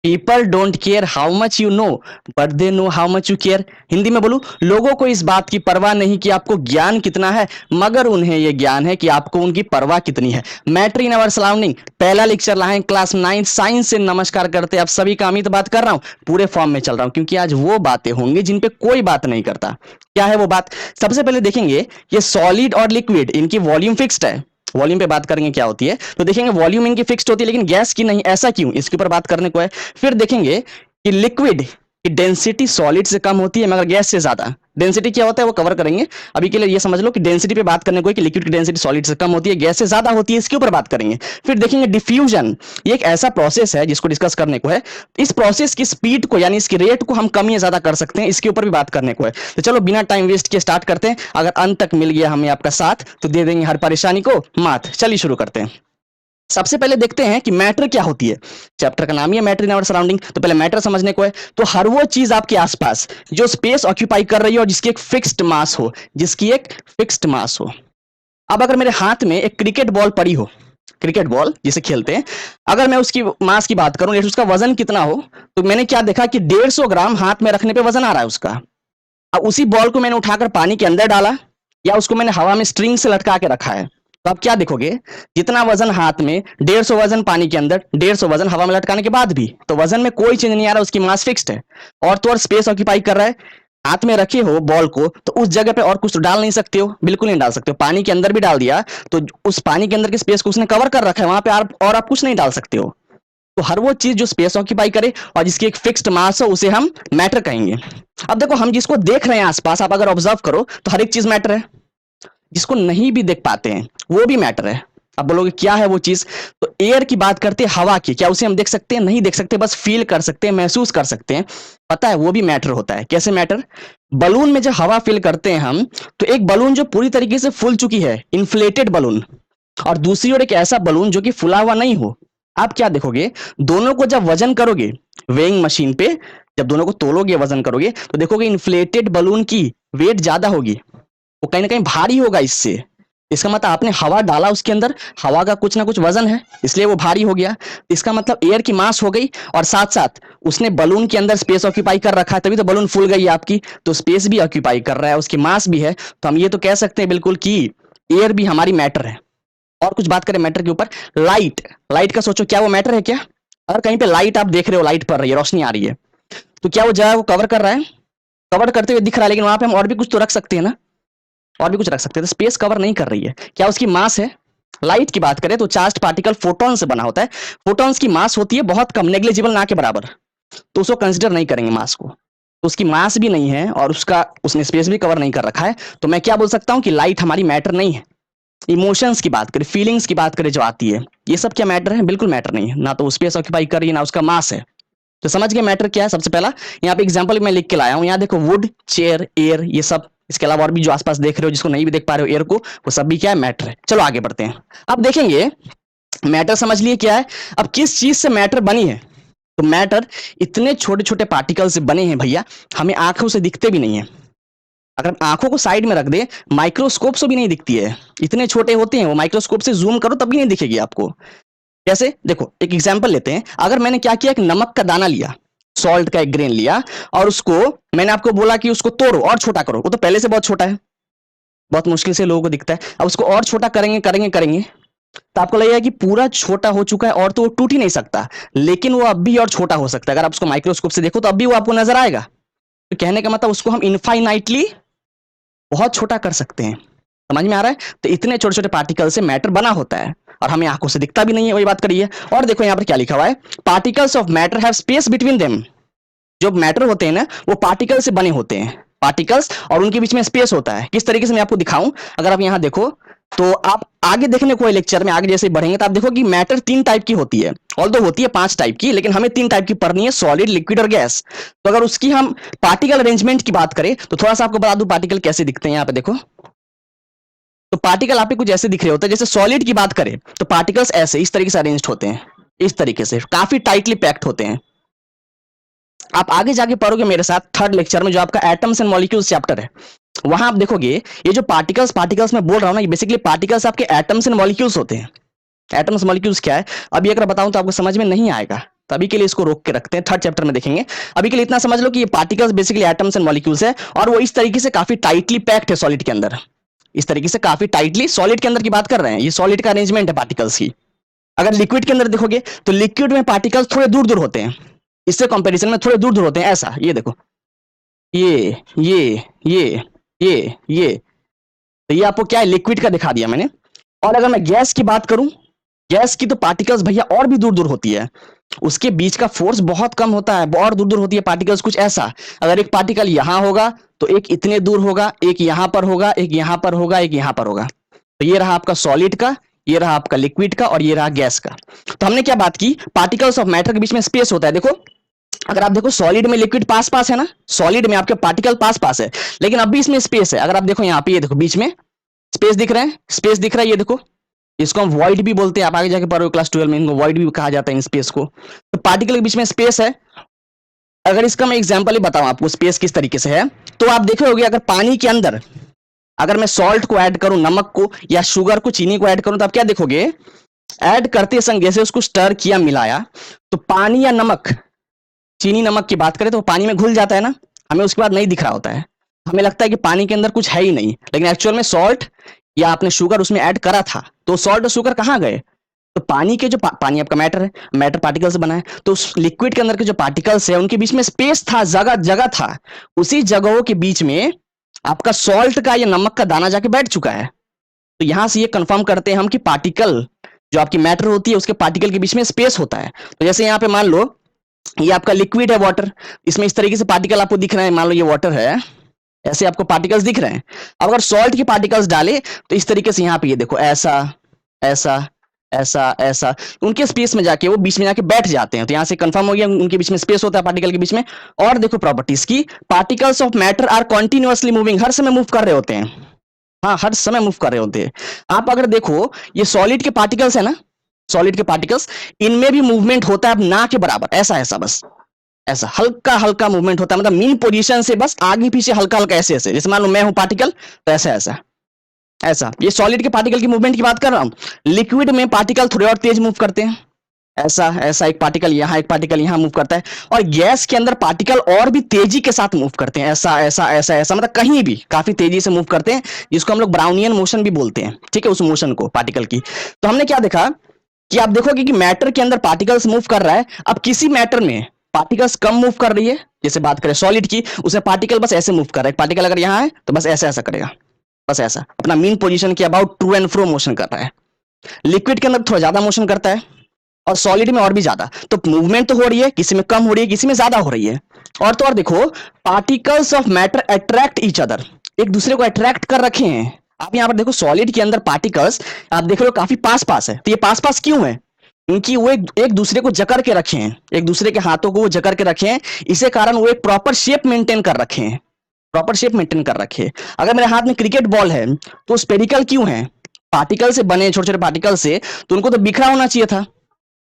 People don't care how much you know, but they know how much you care. Hindi में बोलूं, लोगों को इस बात की परवाह नहीं कि आपको ज्ञान कितना है, मगर उन्हें यह ज्ञान है कि आपको उनकी परवाह कितनी है। मैटर इन अवर सराउंडिंग, पहला लेक्चर लाए क्लास 9 साइंस से। नमस्कार करते आप सभी का अमित बात कर रहा हूं, पूरे फॉर्म में चल रहा हूं, क्योंकि आज वो बातें होंगी जिन पे कोई बात नहीं करता। क्या है वो बात? सबसे पहले देखेंगे, ये सॉलिड और लिक्विड, इनकी वॉल्यूम फिक्स्ड है। वॉल्यूम पे बात करेंगे क्या होती है, तो देखेंगे वॉल्यूम इनकी फिक्स्ड होती है लेकिन गैस की नहीं, ऐसा क्यों, इसके ऊपर बात करने को है। फिर देखेंगे कि लिक्विड की डेंसिटी सॉलिड से कम होती है मगर गैस से ज्यादा। डेंसिटी क्या होता है वो कवर करेंगे, अभी के लिए ये समझ लो कि डेंसिटी पे बात करने को है कि लिक्विड की डेंसिटी सॉलिड से कम होती है, गैस से ज्यादा होती है, इसके ऊपर बात करेंगे। फिर देखेंगे डिफ्यूजन, ये एक ऐसा प्रोसेस है जिसको डिस्कस करने को है। इस प्रोसेस की स्पीड को यानी इसकी रेट को हम कम या ज्यादा कर सकते हैं, इसके ऊपर भी बात करने को है। तो चलो बिना टाइम वेस्ट किए स्टार्ट करते हैं। अगर अंत तक मिल गया हमें आपका साथ तो दे देंगे हर परेशानी को मात। चलिए शुरू करते हैं। सबसे पहले देखते हैं कि मैटर क्या होती है। चैप्टर का नाम ही है मैटर इन आवर सराउंडिंग, तो पहले मैटर समझने को है। तो हर वो चीज आपके आसपास जो स्पेस ऑक्यूपाई कर रही हो और जिसकी एक फिक्स्ड मास हो, जिसकी एक फिक्स्ड मास हो। अब अगर मेरे हाथ में एक क्रिकेट बॉल पड़ी हो, क्रिकेट बॉल जिसे खेलते हैं, अगर मैं उसकी मास की बात करूं, उसका वजन कितना हो, तो मैंने क्या देखा कि 150 ग्राम हाथ में रखने पे वजन आ रहा है उसका। अब उसी बॉल को मैंने उठाकर पानी के अंदर डाला या उसको मैंने हवा में स्ट्रिंग से लटका के रखा है, तो आप क्या देखोगे, जितना वजन हाथ में 150 वजन पानी के अंदर, 150 वजन हवा में लटकाने के बाद भी, तो वजन में कोई चेंज नहीं आ रहा, उसकी मास फिक्स्ड है। और तो और स्पेस ऑक्यूपाई कर रहा है। हाथ में रखे हो बॉल को तो उस जगह पे और कुछ तो डाल नहीं सकते हो, बिल्कुल नहीं डाल सकते हो। पानी के अंदर भी डाल दिया तो उस पानी के अंदर की स्पेस को उसने कवर कर रखा है, वहां पे और आप कुछ नहीं डाल सकते हो। तो हर वो चीज जो स्पेस ऑक्यूपाई करे और जिसकी एक फिक्स्ड मास हो उसे हम मैटर कहेंगे। अब देखो, हम जिसको देख रहे हैं आसपास, आप अगर ऑब्जर्व करो तो हर एक चीज मैटर है। जिसको नहीं भी देख पाते हैं वो भी मैटर है। अब बोलोगे क्या है वो चीज, तो एयर की बात करते हैं, हवा की, क्या उसे हम देख सकते हैं? नहीं देख सकते, बस फील कर सकते हैं, महसूस कर सकते हैं। पता है वो भी मैटर होता है। कैसे मैटर? बलून में जब हवा फिल करते हैं हम, तो एक बलून जो पूरी तरीके से फूल चुकी है, इन्फ्लेटेड बलून, और दूसरी ओर एक ऐसा बलून जो कि फुला हुआ नहीं हो, आप क्या देखोगे, दोनों को जब वजन करोगे वेइंग मशीन पे, जब दोनों को तोलोगे वजन करोगे, तो देखोगे इन्फ्लेटेड बलून की वेट ज्यादा होगी, वो कहीं ना कहीं भारी होगा। इससे इसका मतलब आपने हवा डाला उसके अंदर, हवा का कुछ ना कुछ वजन है, इसलिए वो भारी हो गया। इसका मतलब एयर की मास हो गई, और साथ साथ उसने बलून के अंदर स्पेस ऑक्यूपाई कर रखा है, तभी तो बलून फूल गई आपकी। तो स्पेस भी ऑक्यूपाई कर रहा है, उसकी मास भी है, तो हम ये तो कह सकते हैं बिल्कुल कि एयर भी हमारी मैटर है। और कुछ बात करें मैटर के ऊपर, लाइट, लाइट का सोचो, क्या वो मैटर है क्या? अगर कहीं पे लाइट आप देख रहे हो, लाइट पड़ रही है, रोशनी आ रही है, तो क्या वो जगह को कवर कर रहा है? कवर करते हुए दिख रहा है, लेकिन वहां पे हम और भी कुछ तो रख सकते हैं ना, और भी कुछ रख सकते हैं। तो स्पेस कवर नहीं कर रही है, क्या उसकी मास है? लाइट की बात करें तो चार्ज्ड पार्टिकल फोटॉन से बना होता है, फोटॉन्स की मास होती है बहुत कम, नेग्लिजिबल, ना के बराबर, तो उसको कंसिडर नहीं करेंगे मास को। तो उसकी मास भी नहीं है और उसने स्पेस भी कवर नहीं कर रखा है, तो मैं क्या बोल सकता हूं कि लाइट हमारी मैटर नहीं है। इमोशंस की बात करें, फीलिंग्स की बात करें जो आती है, ये सब क्या मैटर है? बिल्कुल मैटर नहीं है, ना तो स्पेस ऑक्यूपाई कर रही है ना उसका मास है। तो समझ गए मैटर क्या है? सबसे पहला यहाँ पे एग्जांपल मैं लिख के लाया हूं, यहाँ देखो, वुड, चेयर, एयर, ये सब, इसके अलावा और भी जो आसपास देख रहे हो, जिसको नहीं भी देख पा रहे हो एयर को, वो सब भी क्या है? मैटर है। चलो आगे बढ़ते हैं। अब देखेंगे, मैटर समझ लिए क्या है। अब किस चीज से मैटर बनी है, तो मैटर इतने छोटे छोटे पार्टिकल से बने हैं भैया, हमें आंखों से दिखते भी नहीं है। अगर आंखों को साइड में रख दे, माइक्रोस्कोप से भी नहीं दिखती है, इतने छोटे होते हैं वो, माइक्रोस्कोप से जूम करो तब भी नहीं दिखेगी आपको। कैसे? देखो एक एग्जांपल लेते हैं। अगर मैंने क्या किया, एक नमक का दाना लिया, सॉल्ट का एक ग्रेन लिया, और उसको मैंने आपको बोला कि उसको तोड़ो और छोटा करो, वो तो पहले से बहुत छोटा है, बहुत मुश्किल से लोगों को दिखता है। अब उसको और छोटा करेंगे करेंगे करेंगे, तो आपको लगेगा कि पूरा छोटा हो चुका है और तो वो टूट ही नहीं सकता, लेकिन वो अब भी और छोटा हो सकता है। अगर आप उसको माइक्रोस्कोप से देखो तो अब भी वो आपको नजर आएगा। तो कहने का मतलब उसको हम इनफाइनाइटली बहुत छोटा कर सकते हैं। समझ में आ रहा है? तो इतने छोटे छोटे पार्टिकल से मैटर बना होता है और हमें आंखों से दिखता भी नहीं है, वही बात करिए। और देखो यहाँ पर क्या लिखा हुआ है, particles of matter have space between them. जो मैटर होते हैं ना, वो पार्टिकल से बने होते हैं, पार्टिकल्स, और उनके बीच में स्पेस होता है। किस तरीके से मैं आपको दिखाऊं, अगर आप यहाँ देखो तो आप आगे देखने को लेक्चर में आगे जैसे बढ़ेंगे तो आप देखो कि मैटर 3 टाइप की होती है, ऑल्दो होती है 5 टाइप की, लेकिन हमें 3 टाइप की पढ़नी है, सॉलिड, लिक्विड और गैस। तो अगर उसकी हम पार्टिकल अरेंजमेंट की बात करें तो थोड़ा सा आपको बता दूं पार्टिकल कैसे दिखते हैं। यहाँ पे देखो, तो पार्टिकल आप कुछ ऐसे दिख रहे होते हैं। जैसे सॉलिड की बात करें तो पार्टिकल्स ऐसे इस तरीके से अरेंज होते हैं, इस तरीके से काफी टाइटली पैक्ड होते हैं। आप आगे जाके पढ़ोगे मेरे साथ 3rd लेक्चर में, जो आपका एटम्स एंड मॉलिक्यूल्स चैप्टर है, वहां आप देखोगे ये जो पार्टिकल्स पार्टिकल्स मैं बोल रहा हूं ना, ये बेसिकली पार्टिकल्स आपके एटम्स एंड मॉलिक्यूल्स होते हैं। एटम्स मॉलिक्यूल्स क्या है, अभी अगर बताऊं तो आपको समझ में नहीं आएगा, तो अभी के लिए इसको रोक के रखते हैं, थर्ड चैप्टर में देखेंगे। अभी के लिए इतना समझ लो कि ये particles basically atoms and molecules है, और वो इस तरीके से काफी टाइटली पैक्ड है सॉलिड के अंदर। इस तरीके से काफी टाइटली सॉलिड के अंदर की बात कर रहे हैं, ये सॉलिड का अरेंजमेंट है पार्टिकल्स की। अगर लिक्विड के अंदर देखोगे तो लिक्विड में पार्टिकल्स थोड़े दूर दूर होते हैं, इससे कंपैरिजन में थोड़े दूर दूर होते हैं। ऐसा ये देखो, ये तो ये आपको क्या है, लिक्विड का दिखा दिया मैंने। और अगर मैं गैस की बात करूं, गैस की तो पार्टिकल्स भैया और भी दूर दूर होती है, उसके बीच का फोर्स बहुत कम होता है, बहुत दूर दूर होती है पार्टिकल्स। कुछ ऐसा, अगर एक पार्टिकल यहां होगा तो एक इतने दूर होगा, एक यहां पर होगा, एक यहां पर होगा, एक यहां पर होगा। तो ये रहा आपका सॉलिड का, ये रहा आपका लिक्विड का, और ये रहा गैस का। तो हमने क्या बात की, पार्टिकल्स ऑफ मैटर के बीच में स्पेस होता है। देखो अगर आप देखो सॉलिड में लिक्विड पास पास है ना, सॉलिड में आपके पार्टिकल पास पास है, लेकिन अब भी इसमें स्पेस है। अगर आप देखो यहाँ पे, ये देखो बीच में स्पेस दिख रहा है, स्पेस दिख रहा है, ये देखो, इसको हम वॉइड भी बोलते हैं। आप आगे जाके पढ़ोगे क्लास 12 में, इनको वॉइड भी कहा जाता है इन स्पेस को। तो पार्टिकल के बीच में स्पेस है। अगर इसका मैं एग्जांपल ही बताऊं आपको स्पेस किस तरीके से है, तो आप देखे होगे अगर पानी के अंदर अगर मैं सॉल्ट को ऐड करूं, नमक को या शुगर को, चीनी को ऐड करूं, तो आप क्या देखोगे, ऐड करते संग जैसे उसको स्टर किया, मिलाया, तो पानी या नमक, चीनी नमक की बात करें तो पानी में घुल जाता है ना, हमें उसके बाद नहीं दिख रहा होता है, हमें लगता है कि पानी के अंदर कुछ है ही नहीं, लेकिन एक्चुअल में सॉल्ट या आपने शुगर उसमें ऐड करा था, तो सॉल्ट और शुगर कहाँ गए, तो पानी के जो पानी आपका मैटर है, मैटर पार्टिकल से बना है, तो उस लिक्विड के अंदर के जो पार्टिकल्स है उनके बीच में स्पेस था, जगह जगह था, उसी जगहों के बीच में आपका सॉल्ट का या नमक का दाना जाके बैठ चुका है। तो यहां से ये कंफर्म करते हैं हम कि पार्टिकल जो आपकी मैटर होती है उसके पार्टिकल के बीच में स्पेस होता है। तो जैसे यहाँ पे मान लो ये आपका लिक्विड है वाटर, इसमें इस तरीके से पार्टिकल आपको दिख रहे हैं, मान लो ये वाटर है, ऐसे आपको पार्टिकल्स दिख रहे हैं। अब अगर सॉल्ट के पार्टिकल्स डाले तो इस तरीके से यहाँ पे ये देखो, ऐसा ऐसा ऐसा ऐसा, उनके स्पेस में जाके वो बीच में जाके बैठ जाते हैं। तो यहां से कंफर्म हो गया उनके बीच में स्पेस होता है पार्टिकल के बीच में। और देखो प्रॉपर्टीज की, particles of matter are continuously moving, हर समय मूव कर रहे होते हैं, हाँ हर समय मूव कर रहे होते हैं। आप अगर देखो ये सॉलिड के पार्टिकल्स है ना, सॉलिड के पार्टिकल्स, इनमें भी मूवमेंट होता है, अब ना के बराबर, ऐसा ऐसा, बस ऐसा हल्का हल्का मूवमेंट होता है, मतलब मीन पोजीशन से बस आगे पीछे हल्का हल्का ऐसे ऐसे, जैसे मान लो मैं हूं पार्टिकल तो ऐसा ऐसा ऐसा। ये सॉलिड के पार्टिकल की मूवमेंट की बात कर रहा हूं। लिक्विड में पार्टिकल थोड़े और तेज मूव करते हैं, ऐसा ऐसा, एक पार्टिकल यहां, एक पार्टिकल यहां मूव करता है। और गैस के अंदर पार्टिकल और भी तेजी के साथ मूव करते हैं, ऐसा ऐसा ऐसा ऐसा, मतलब कहीं भी काफी तेजी से मूव करते हैं, जिसको हम लोग ब्राउनियन मोशन भी बोलते हैं, ठीक है, उस मोशन को पार्टिकल की। तो हमने क्या देखा कि आप देखोगे कि मैटर के अंदर पार्टिकल्स मूव कर रहा है। अब किसी मैटर में पार्टिकल्स कम मूव कर रही है, जैसे बात करें सॉलिड की, उसमें पार्टिकल बस ऐसे मूव कर रहा है, पार्टिकल अगर यहां है तो बस ऐसा ऐसा करेगा, बस ऐसा, अपना मीन पोजीशन के about to and fro motion कर रहा है। लिक्विड के अंदर थोड़ा ज्यादा मोशन करता है, और सॉलिड में और भी ज्यादा। तो मूवमेंट तो हो रही है, किसी में कम हो रही है, किसी में ज्यादा हो रही है। और तो और देखो, particles of matter attract each other, एक दूसरे को अट्रैक्ट कर रखे हैं। आप यहां पर देखो सॉलिड के अंदर पार्टिकल्स आप देख रहे हो काफी पास पास है, तो ये पास पास क्यों है, इनकी वो एक दूसरे को जकड़ के रखे हैं, एक दूसरे के हाथों को वो जकड़ के रखे हैं, इसे कारण वो एक प्रॉपर शेप मेंटेन कर रखे हैं, प्रॉपर शेप मेंटेन कर रखे हैं। अगर मेरे हाथ में क्रिकेट बॉल है तो स्पेरिकल क्यों है, पार्टिकल से बने, छोटे छोटे पार्टिकल से, तो उनको तो बिखरा होना चाहिए था,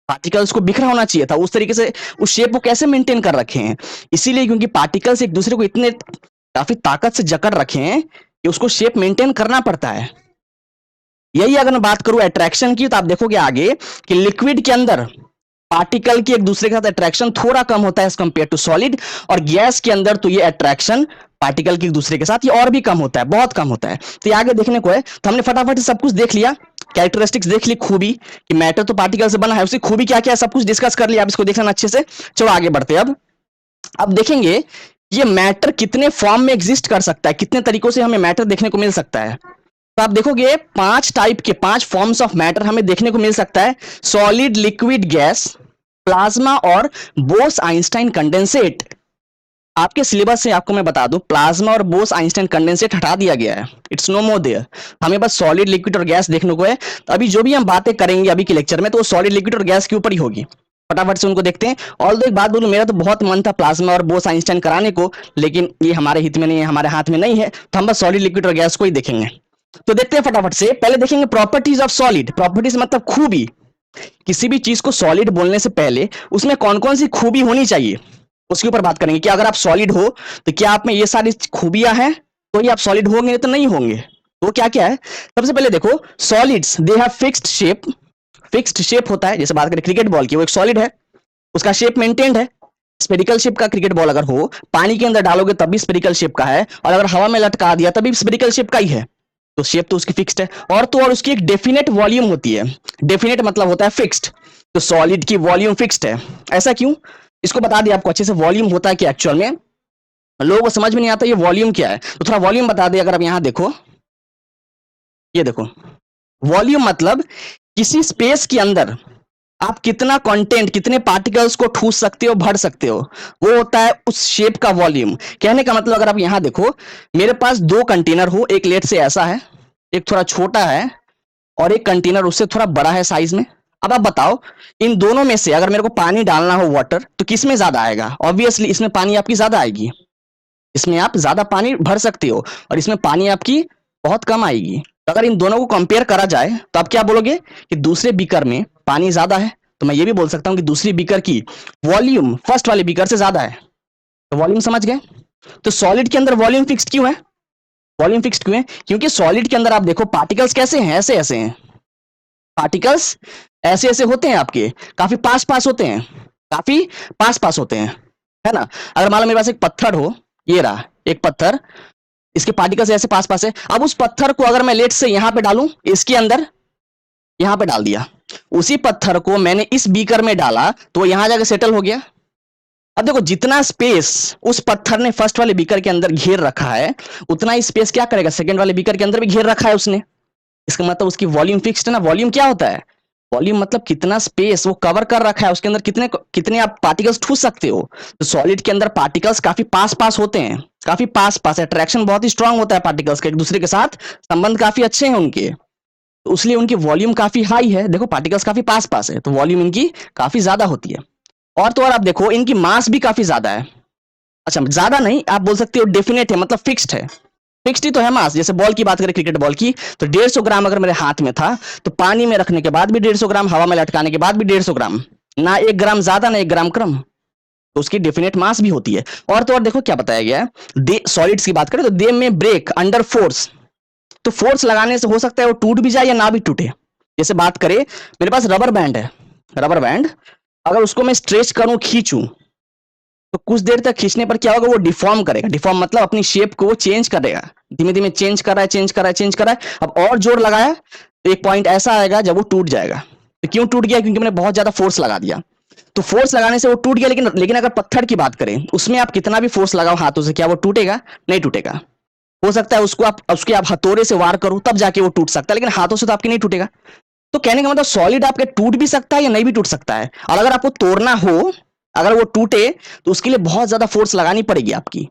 पार्टिकल्स को बिखरा होना चाहिए था, उस तरीके से उस शेप को कैसे मेंटेन कर रखे हैं, इसीलिए क्योंकि पार्टिकल्स एक दूसरे को इतने काफी ताकत से जकड़ रखे हैं कि उसको शेप मेंटेन करना पड़ता है। यही अगर मैं बात करूं अट्रैक्शन की, तो आप देखोगे आगे कि लिक्विड के अंदर पार्टिकल की एक दूसरे के साथ अट्रैक्शन थोड़ा कम होता है एज कंपेयर टू सॉलिड, और गैस के अंदर तो ये अट्रैक्शन पार्टिकल की एक दूसरे के साथ ये और भी कम होता है, बहुत कम होता है। तो ये आगे देखने को है, तो हमने फटाफट सब कुछ देख लिया, कैरेक्टरिस्टिक्स देख ली, खूबी कि मैटर तो पार्टिकल से बना है, उसकी खूबी क्या क्या है सब कुछ डिस्कस कर लिया। अब इसको देख लेना अच्छे से। चलो आगे बढ़ते हैं। अब देखेंगे ये मैटर कितने फॉर्म में एग्जिस्ट कर सकता है, कितने तरीकों से हमें मैटर देखने को मिल सकता है। तो आप देखोगे 5 टाइप के 5 फॉर्म्स ऑफ मैटर हमें देखने को मिल सकता है, सॉलिड, लिक्विड, गैस, प्लाज्मा और बोस आइंस्टाइन कंडेंसेट। आपके सिलेबस से आपको मैं बता दूं, प्लाज्मा और बोस आइंस्टाइन कंडेंसेट हटा दिया गया है, इट्स नो मोर देयर। हमें बस सॉलिड, लिक्विड और गैस देखने को है। तो अभी जो भी हम बातें करेंगे अभी के लेक्चर में, तो सॉलिड, लिक्विड और गैस के ऊपर ही होगी। फटाफट से उनको देखते हैं। ऑल्दो एक बात बोलूं, मेरा तो बहुत मन था प्लाज्मा और बोस आइंस्टाइन कराने को, लेकिन ये हमारे हित में नहीं है, हमारे हाथ में नहीं है, तो हम बस सॉलिड, लिक्विड और गैस को ही देखेंगे। तो देखते हैं फटाफट से। पहले देखेंगे प्रॉपर्टीज ऑफ सॉलिड। प्रॉपर्टीज मतलब खूबी, किसी भी चीज को सॉलिड बोलने से पहले उसमें कौन कौन सी खूबी होनी चाहिए, उसके ऊपर बात करेंगे कि अगर आप सॉलिड हो तो क्या आप में ये सारी खूबियां हैं तो ही आप सॉलिड होंगे, नहीं तो नहीं होंगे। तो क्या क्या है, सबसे पहले देखो solids they have fixed shape. Fixed shape होता है, जैसे बात करें क्रिकेट बॉल की, वो एक सॉलिड है, उसका शेप मेंटेन्ड है, स्पेरिकल शेप का क्रिकेट बॉल अगर हो, पानी के अंदर डालोगे तब भी स्पेरिकल शेप का है, और अगर हवा में लटका दिया तभी स्पेरिकल शेप का ही है, तो शेप तो उसकी फिक्स्ड है। और तो और उसकी एक डेफिनेट वॉल्यूम होती है, डेफिनेट मतलब होता है फिक्स्ड, तो सॉलिड की वॉल्यूम फिक्स्ड है। ऐसा क्यों, इसको बता दिया आपको अच्छे से, वॉल्यूम होता है कि एक्चुअल में लोगों को समझ में नहीं आता ये वॉल्यूम क्या है, तो थोड़ा वॉल्यूम बता दिया। अगर आप यहां देखो, ये देखो, वॉल्यूम मतलब किसी स्पेस के अंदर आप कितना कंटेंट, कितने पार्टिकल्स को ठूस सकते हो, भर सकते हो, वो होता है उस शेप का वॉल्यूम। कहने का मतलब अगर आप यहां देखो, मेरे पास दो कंटेनर हो, एक लेट से ऐसा है, एक थोड़ा छोटा है, और एक कंटेनर उससे थोड़ा बड़ा है साइज में। अब आप बताओ, इन दोनों में से अगर मेरे को पानी डालना हो, वाटर, तो किस में ज्यादा आएगा? ऑब्वियसली इसमें पानी आपकी ज्यादा आएगी, इसमें आप ज्यादा पानी भर सकते हो, और इसमें पानी आपकी बहुत कम आएगी। तो अगर इन दोनों को कंपेयर करा जाए तो आप क्या बोलोगे कि दूसरे बीकर में पानी ज्यादा है, तो मैं ये भी बोल सकता हूं कि दूसरी बीकर की वॉल्यूम फर्स्ट वाले बीकर से ज्यादा है। तो वॉल्यूम समझ गए? तो सॉलिड के अंदर वॉल्यूम फिक्स्ड क्यों है? वॉल्यूम फिक्स्ड क्यों है? क्योंकि सॉलिड के अंदर आप देखो पार्टिकल्स कैसे हैं, ऐसे ऐसे हैं, पार्टिकल्स ऐसे ऐसे होते हैं आपके, काफी पास पास होते हैं, काफी पास पास होते हैं, है ना। अगर मान लो मेरे पास एक पत्थर हो, ये रहा एक पत्थर, इसके पार्टिकल्स ऐसे पास पास है, अब उस पत्थर को अगर मैं लेट से यहां पे डालूं, इसके अंदर यहां पे डाल दिया, उसी पत्थर को मैंने इस बीकर में डाला, तो यहां जाकर सेटल हो गया। अब देखो, जितना स्पेस उस पत्थर ने फर्स्ट वाले बीकर के अंदर घेर रखा है, उतना ही स्पेस क्या करेगा, सेकंड वाले बीकर के अंदर भी घेर रखा है उसने। इसका मतलब उसकी वॉल्यूम फिक्स्ड है ना। वॉल्यूम क्या होता है? वॉल्यूम मतलब कितना स्पेस वो कवर कर रखा है, उसके अंदर कितने कितने आप पार्टिकल्स ठूस सकते हो। तो सॉलिड के अंदर पार्टिकल्स काफी पास पास होते हैं, काफी पास पास, अट्रैक्शन बहुत ही स्ट्रांग होता है पार्टिकल्स का एक दूसरे के साथ, संबंध काफी अच्छे हैं उनके, तो इसलिए उनकी वॉल्यूम काफी हाई है। देखो पार्टिकल्स काफी पास पास है, तो वॉल्यूम इनकी काफी ज्यादा होती है। और तो और आप देखो, इनकी मास भी काफी ज्यादा है। अच्छा, ज्यादा नहीं, आप बोल सकते हो डेफिनेट है, मतलब फिक्स्ड है। फिक्स्ड ही तो है मास। जैसे बॉल की बात करें, क्रिकेट बॉल की, तो 150 ग्राम अगर मेरे हाथ में था, तो पानी में रखने के बाद भी 150 ग्राम, हवा में लटकाने के बाद भी 150 ग्राम, ना 1 ग्राम ज्यादा ना 1 ग्राम कम, तो उसकी डेफिनेट मास भी होती है। और तो और देखो क्या बताया गया है, सॉलिड्स की बात करें तो दे में ब्रेक अंडर फोर्स, तो फोर्स लगाने से हो सकता है वो टूट भी जाए या ना भी टूटे। जैसे बात करें, मेरे पास रबर बैंड है, रबर बैंड अगर उसको मैं स्ट्रेच करूं, खींचूं, तो कुछ देर तक खींचने पर क्या होगा, वो डिफॉर्म करेगा। डिफॉर्म मतलब अपनी शेप को वो चेंज करेगा, धीमे धीमे चेंज कर रहा है, चेंज कर रहा है, चेंज कर रहा है। अब और जोर लगाया तो एक पॉइंट ऐसा आएगा जब वो टूट जाएगा। तो क्यों टूट गया? क्योंकि मैंने बहुत ज्यादा फोर्स लगा दिया। तो फोर्स लगाने से वो टूट गया, लेकिन लेकिन अगर पत्थर की बात करें, उसमें आप कितना भी फोर्स लगाओ हाथों से, क्या वो टूटेगा? नहीं टूटेगा। हो सकता है उसके आप हथौड़े से वार करो तब जाके वो टूट सकता है, लेकिन हाथों से तो आपके नहीं टूटेगा। तो कहने का मतलब सॉलिड आपके टूट भी सकता है या नहीं भी टूट सकता है, और अगर आपको तोड़ना हो, अगर वो टूटे, तो उसके लिए बहुत ज्यादा फोर्स लगानी पड़ेगी आपकी,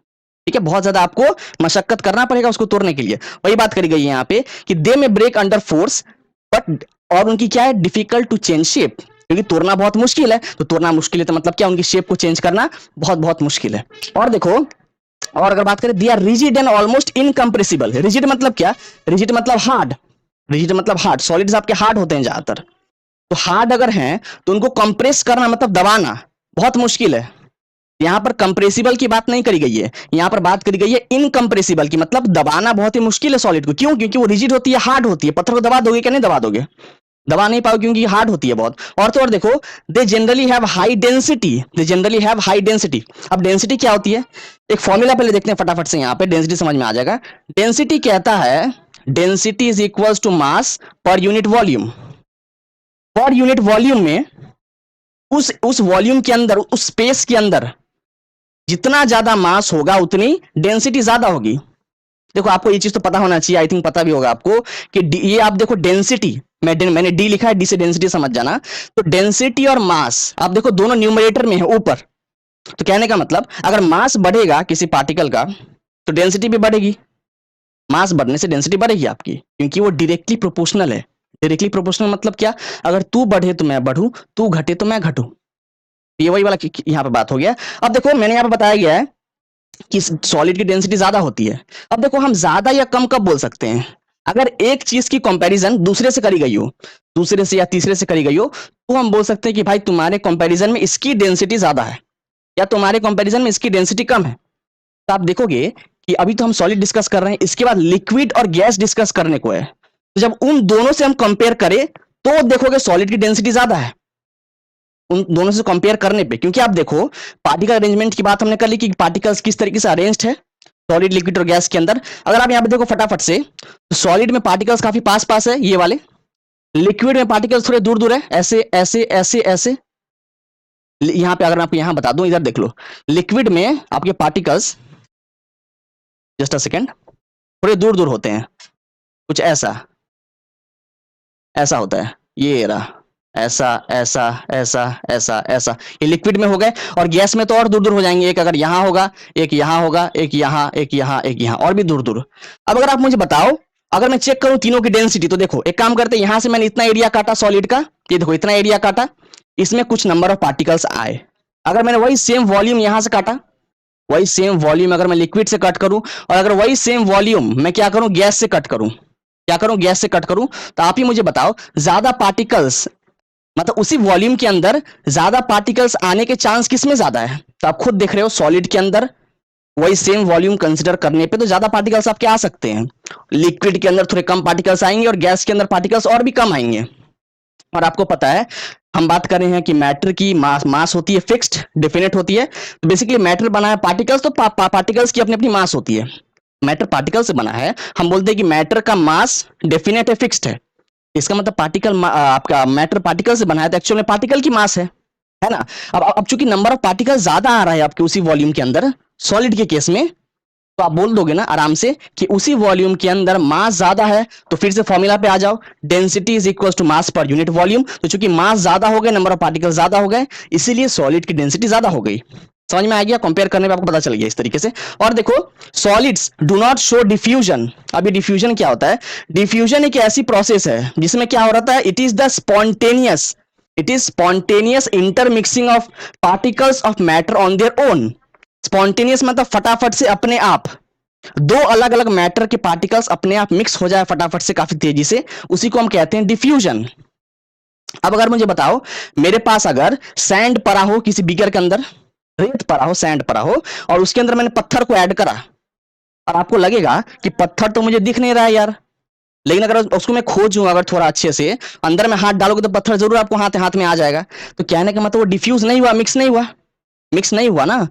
ठीक है, बहुत ज्यादा आपको मशक्कत करना पड़ेगा उसको तोड़ने के लिए। वही बात करी गई है यहाँ पे कि दे में ब्रेक अंडर फोर्स, बट और उनकी क्या है, डिफिकल्ट टू चेंज शेप, क्योंकि तोड़ना बहुत मुश्किल है। तो तोड़ना मुश्किल है तो मतलब क्या, उनकी शेप को चेंज करना बहुत बहुत मुश्किल है। और देखो, और अगर बात करें, they are rigid and almost incompressible. Rigid मतलब क्या? रिजिड मतलब हार्ड, रिजिड मतलब हार्ड। सॉलिड्स आपके हार्ड होते हैं ज्यादातर, तो हार्ड अगर हैं तो उनको कंप्रेस करना मतलब दबाना बहुत मुश्किल है। यहां पर कंप्रेसिबल की बात नहीं करी गई है, यहां पर बात करी गई है इनकम्प्रेसिबल की, मतलब दबाना बहुत ही मुश्किल है सॉलिड को। क्यों? क्योंकि वो रिजिड होती है, हार्ड होती है। पत्थर को दबा दोगे क्या? नहीं दबा दोगे, दबा नहीं पाओगे, क्योंकि हार्ड होती है बहुत। और तो और देखो, they generally have high density, they generally have high density. अब डेंसिटी क्या होती है, एक फॉर्मूला पहले देखते हैं फटाफट से, यहां पे डेंसिटी समझ में आ जाएगा। डेंसिटी कहता है, density is equals to mass per unit volume. Per unit volume में उस वॉल्यूम के अंदर, उस स्पेस के अंदर जितना ज्यादा मास होगा उतनी डेंसिटी ज्यादा होगी। देखो आपको ये चीज तो पता होना चाहिए, आई थिंक पता भी होगा आपको कि ये आप देखो डेंसिटी, मैंने डी लिखा है, डी से डेंसिटी समझ जाना। तो डेंसिटी और मास आप देखो दोनों न्यूमरेटर में है ऊपर। तो कहने का मतलब अगर मास बढ़ेगा किसी पार्टिकल का, तो डेंसिटी भी बढ़ेगी। मास बढ़ने से डेंसिटी बढ़ेगी आपकी, क्योंकि वो डायरेक्टली प्रोपोर्शनल है। डायरेक्टली प्रोपोर्शनल मतलब क्या? अगर तू बढ़े तो मैं बढ़ूं, तू घटे तो मैं घटूं। ये वही वाला यहाँ पे बात हो गया। अब देखो, मैंने यहाँ पे बताया गया है कि सॉलिड की डेंसिटी ज्यादा होती है। अब देखो, हम ज्यादा या कम कब बोल सकते हैं? अगर एक चीज की कंपैरिजन दूसरे से करी गई हो, दूसरे से या तीसरे से करी गई हो, तो हम बोल सकते हैं कि भाई तुम्हारे कंपैरिजन में इसकी डेंसिटी ज्यादा है, या तुम्हारे कंपैरिजन में इसकी डेंसिटी कम है। तो आप देखोगे कि अभी तो हम सॉलिड डिस्कस कर रहे हैं, इसके बाद लिक्विड और गैस डिस्कस करने को है। तो जब उन दोनों से हम कंपेयर करें, तो देखोगे सॉलिड की डेंसिटी ज्यादा है। उन दोनों से कंपेयर करने पे, क्योंकि आप देखो पार्टिकल अरेंजमेंट की बात हमने कर ली कि पार्टिकल्स किस तरीके से अरेंज्ड है सॉलिड, लिक्विड और गैस के अंदर। अगर आप यहाँ पे देखो फटाफट से, तो सॉलिड में पार्टिकल्स काफी पास पास है ये वाले, लिक्विड में पार्टिकल्स थोड़े दूर दूर है, ऐसे ऐसे ऐसे ऐसे। यहाँ पे अगर मैं आपको यहाँ बता दूं, इधर देख लो, लिक्विड में आपके पार्टिकल्स, जस्ट अ सेकेंड, थोड़े दूर दूर होते हैं, कुछ ऐसा ऐसा होता है, ये रहा, ऐसा ऐसा ऐसा ऐसा ऐसा, ये लिक्विड में हो गए। और गैस में तो और दूर दूर हो जाएंगे, एक अगर यहां होगा, एक यहां होगा, एक यहां, एक यहां, एक यहां, और भी दूर दूर। अब अगर आप मुझे बताओ, अगर मैं चेक करूं तीनों की डेंसिटी, तो देखो एक काम करते हैं, यहां से मैंने इतना एरिया काटा सॉलिड का, ये देखो इतना एरिया काटा, इसमें कुछ नंबर ऑफ पार्टिकल्स आए। अगर मैंने वही सेम वॉल्यूम यहां से काटा, वही सेम वॉल्यूम अगर मैं लिक्विड से कट करूं, और अगर वही सेम वॉल्यूम मैं क्या करूं, गैस से कट करूं, क्या करूं, गैस से कट करूं, तो आप ही मुझे बताओ ज्यादा पार्टिकल्स, मतलब उसी वॉल्यूम के अंदर ज्यादा पार्टिकल्स आने के चांस किसमें ज्यादा है? तो आप खुद देख रहे हो सॉलिड के अंदर वही सेम वॉल्यूम कंसीडर करने पे तो ज्यादा पार्टिकल्स आपके आ सकते हैं, लिक्विड के अंदर थोड़े कम पार्टिकल्स आएंगे और गैस के अंदर पार्टिकल्स और भी कम आएंगे। और आपको पता है हम बात कर रहे हैं कि मैटर की मास होती है फिक्स्ड, डेफिनेट होती है। तो बेसिकली मैटर बना है पार्टिकल्स, तो पार्टिकल्स की अपनी अपनी मास होती है। मैटर पार्टिकल से बना है, हम बोलते हैं कि मैटर का मास डेफिनेट है, फिक्स्ड है। इसका मतलब पार्टिकल आपका मैटर पार्टिकल से बना है, तो एक्चुअल में पार्टिकल की मास है ना। अब चूंकि नंबर ऑफ पार्टिकल ज्यादा आ रहा है आपके उसी वॉल्यूम के अंदर सॉलिड के केस में, तो आप बोल दोगे ना आराम से कि उसी वॉल्यूम के अंदर मास ज्यादा है, तो फिर से फॉर्मूला पे आ जाओ, density is equal to mass per unit volume. तो चूंकि मास ज्यादा हो गए, नंबर ऑफ पार्टिकल ज्यादा हो गए, इसीलिए सॉलिड की डेंसिटी ज्यादा हो गई। समझ में आ गया? कंपेयर करने पे आपको पता चल गया इस तरीके से। और देखो solids do not show diffusion. अभी डिफ्यूजन क्या होता है? डिफ्यूजन एक ऐसी प्रोसेस है जिसमें क्या हो रहा है, it is the spontaneous, it is spontaneous intermixing of particles of matter on their own. Spontaneous मतलब फटाफट से अपने आप दो अलग अलग मैटर के पार्टिकल्स अपने आप मिक्स हो जाए फटाफट से, काफी तेजी से, उसी को हम कहते हैं डिफ्यूजन। अब अगर मुझे बताओ, मेरे पास अगर सैंड पड़ा हो किसी बीकर के अंदर, रेत पड़ा हो, सैंड पड़ा हो, और उसके अंदर मैंने पत्थर को ऐड करा, और आपको लगेगा कि पत्थर तो मुझे दिख नहीं रहा है यार, लेकिन अगर उसको मैं खोजूं अगर थोड़ा अच्छे से, अंदर में हाथ डालोगे तो पत्थर जरूर आपको हाथ हाथ में आ जाएगा। तो कहने का मतलब वो डिफ्यूज नहीं हुआ, मिक्स नहीं हुआ, मिक्स नहीं हुआ ना।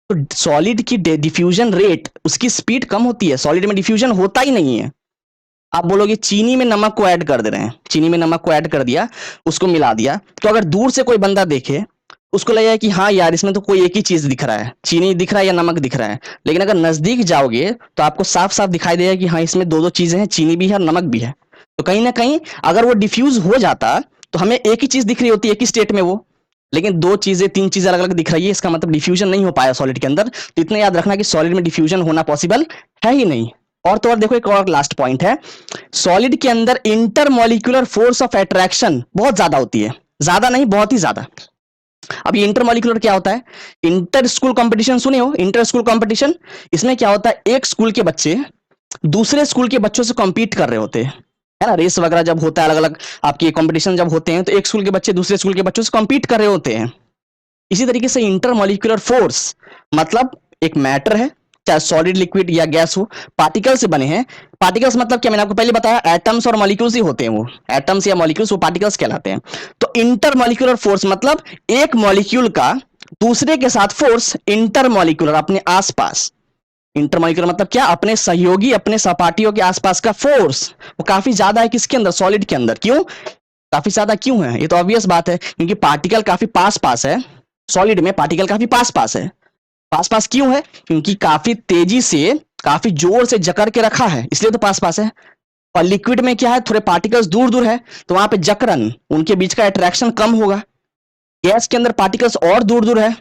तो सॉलिड की डिफ्यूजन रेट, उसकी स्पीड कम होती है, सॉलिड में डिफ्यूजन होता ही नहीं है। आप बोलोगे चीनी में नमक को ऐड कर दे रहे हैं, चीनी में नमक को ऐड कर दिया, उसको मिला दिया, तो अगर दूर से कोई बंदा देखे, उसको लगेगा कि हाँ यार इसमें तो कोई एक ही चीज दिख रहा है, चीनी दिख रहा है या नमक दिख रहा है। लेकिन अगर नजदीक जाओगे तो आपको साफ साफ दिखाई देगा कि हाँ इसमें दो दो चीजें हैं, चीनी भी है और नमक भी है। तो कहीं ना कहीं अगर वो डिफ्यूज हो जाता तो हमें एक ही चीज दिख रही होती है, एक ही स्टेट में वो, लेकिन दो चीजें तीन चीजें अलग अलग दिख रही है, इसका मतलब डिफ्यूजन नहीं हो पाया सॉलिड के अंदर। तो इतना याद रखना कि सॉलिड में डिफ्यूजन होना पॉसिबल है ही नहीं। और तो और देखो एक और लास्ट पॉइंट है, सॉलिड के अंदर इंटरमॉलिक्यूलर फोर्स ऑफ अट्रैक्शन बहुत ज्यादा होती है, ज्यादा नहीं बहुत ही ज्यादा। अब ये इंटरमॉलिक्यूलर क्या होता है? इंटर स्कूल कंपटीशन सुने हो, इंटर स्कूल कंपटीशन, इसमें क्या होता है, एक स्कूल के बच्चे दूसरे स्कूल के बच्चों से कॉम्पीट कर रहे होते हैं, है ना। रेस वगैरह जब होता है, अलग अलग आपकी कंपटीशन जब होते हैं, तो एक स्कूल के बच्चे दूसरे स्कूल के बच्चों से कॉम्पीट कर रहे होते हैं। इसी तरीके से इंटरमॉलिक्यूलर फोर्स मतलब एक मैटर है, चाहे सॉलिड लिक्विड या गैस हो, पार्टिकल से बने हैं। पार्टिकल्स मतलब क्या, मैंने आपको पहले बताया, एटम्स और मॉलिक्यूल्स ही होते हैं, वो एटम्स या मॉलिक्यूल्स वो पार्टिकल्स कहलाते हैं। तो इंटरमॉलिक्यूलर फोर्स मतलब एक मॉलिक्यूल का दूसरे के साथ फोर्स, इंटरमॉलिक्यूलर अपने आसपास, इंटरमॉलिक्यूलर मतलब क्या, अपने सहयोगी, अपने सपाटियों के आसपास का फोर्स वो काफी ज्यादा है किसके अंदर, सॉलिड के अंदर। क्यों काफी ज्यादा क्यों है? ये तो ऑब्वियस बात है, क्योंकि पार्टिकल काफी पास पास है, सॉलिड में पार्टिकल काफी पास पास है। पास पास क्यों है? क्योंकि काफी तेजी से, काफी जोर से जकड़ के रखा है, इसलिए तो पास पास है। और लिक्विड में क्या है, थोड़े पार्टिकल्स दूर दूर है, तो वहां पे जकड़न, उनके बीच का अट्रैक्शन कम होगा। गैस के अंदर पार्टिकल्स और दूर दूर है,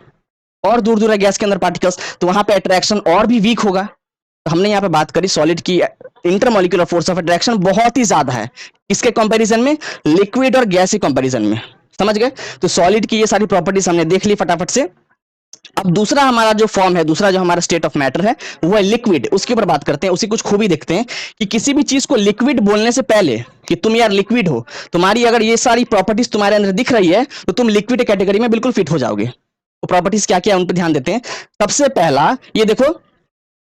और दूर दूर है गैस के अंदर पार्टिकल्स, तो वहां पे अट्रैक्शन और भी वीक होगा। तो हमने यहाँ पे बात करी सॉलिड की इंटरमॉलिक्यूलर फोर्स ऑफ अट्रैक्शन बहुत ही ज्यादा है, इसके कंपैरिजन में, लिक्विड और गैस के कंपैरिजन में। समझ गए? तो सॉलिड की ये सारी प्रॉपर्टीज हमने देख ली फटाफट से। अब दूसरा हमारा जो फॉर्म है, दूसरा जो हमारा स्टेट ऑफ मैटर है, वो है लिक्विड। उसके ऊपर बात करते हैं, उसी कुछ खूबी देखते हैं कि किसी भी चीज को लिक्विड बोलने से पहले कि तुम यार लिक्विड हो, तुम्हारी अगर ये सारी प्रॉपर्टीज तुम्हारे अंदर दिख रही है, तो तुम लिक्विड कैटेगरी में बिल्कुल फिट हो जाओगे। वो प्रॉपर्टीज क्या क्या है उन पर ध्यान देते हैं। सबसे पहला ये देखो,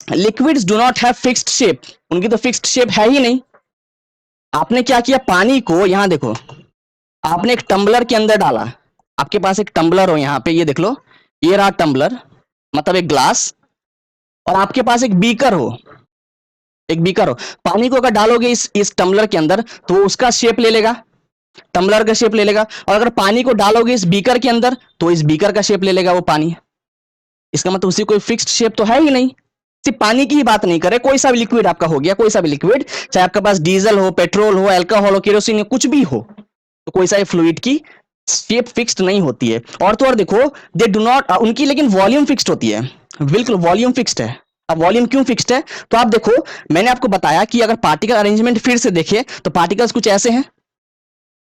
liquids do not have fixed shape, उनकी तो फिक्स्ड शेप है ही नहीं। आपने क्या किया, पानी को यहां देखो, आपने एक टम्बलर के अंदर डाला, आपके पास एक टम्बलर हो, यहाँ पे ये देख लो, ये रहा टम्बलर, मतलब एक ग्लास, और आपके पास एक बीकर हो, एक बीकर हो। पानी को अगर डालोगे इस टम्बलर के अंदर तो वो उसका शेप ले लेगा, टम्बलर का शेप ले लेगा, और अगर पानी को डालोगे इस बीकर के अंदर तो इस बीकर का शेप ले लेगा वो पानी। इसका मतलब उसी कोई फिक्स्ड शेप तो है ही नहीं। सिर्फ पानी की ही बात नहीं करे, कोई सा भी लिक्विड आपका हो गया, कोई सा भी लिक्विड, चाहे आपके पास डीजल हो, पेट्रोल हो, अल्कोहल हो, केरोसिन हो, कुछ भी हो, तो कोई सा भी फ्लूइड की शेप फिक्स्ड नहीं होती है। और तो और देखो, दे डू नॉट, उनकी लेकिन वॉल्यूम फिक्स्ड होती है, बिल्कुल वॉल्यूम फिक्स्ड है। अब वॉल्यूम क्यों फिक्स्ड है, तो आप देखो, मैंने आपको बताया कि अगर पार्टिकल अरेंजमेंट फिर से देखें तो पार्टिकल्स कुछ ऐसे हैं,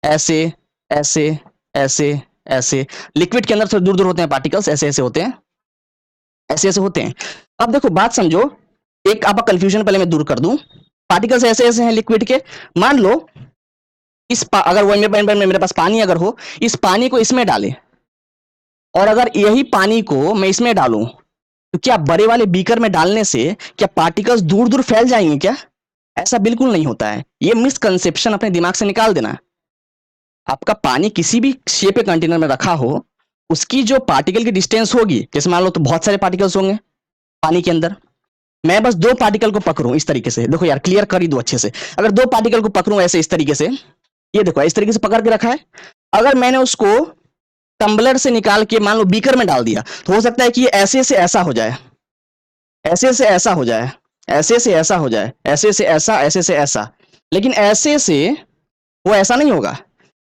ऐसे ऐसे ऐसे ऐसे। लिक्विड के अंदर थोड़े दूर दूर होते हैं पार्टिकल्स, ऐसे ऐसे होते हैं, ऐसे ऐसे होते हैं। अब देखो बात समझो, एक आपका कंफ्यूजन पहले मैं दूर कर दूं। पार्टिकल्स ऐसे ऐसे हैं लिक्विड के, मान लो अगर वो मेरे पास पानी अगर हो, इस पानी को इसमें डाले, और अगर यही पानी को मैं इसमें डालूं, तो क्या बड़े वाले बीकर में डालने से क्या पार्टिकल्स दूर दूर फैल जाएंगे क्या? ऐसा बिल्कुल नहीं होता है। ये मिसकंसेप्शन अपने दिमाग से निकाल देना। आपका पानी किसी भी शेप के कंटेनर में रखा हो, उसकी जो पार्टिकल की डिस्टेंस होगी, जैसे मान लो तो बहुत सारे पार्टिकल्स होंगे पानी के अंदर, मैं बस दो पार्टिकल को पकड़ूं इस तरीके से, देखो यार क्लियर कर ही दो अच्छे से। अगर दो पार्टिकल को पकड़ूं ऐसे इस तरीके से, ये देखो इस तरीके से पकड़ के रखा है, अगर मैंने उसको टम्बलर से निकाल के मान लो बीकर में डाल दिया, तो हो सकता है कि ये ऐसे से ऐसा हो जाए, ऐसे से ऐसा हो जाए, ऐसे से ऐसा हो जाए, ऐसे से ऐसा, ऐसे से ऐसा। लेकिन ऐसे से वो ऐसा नहीं होगा,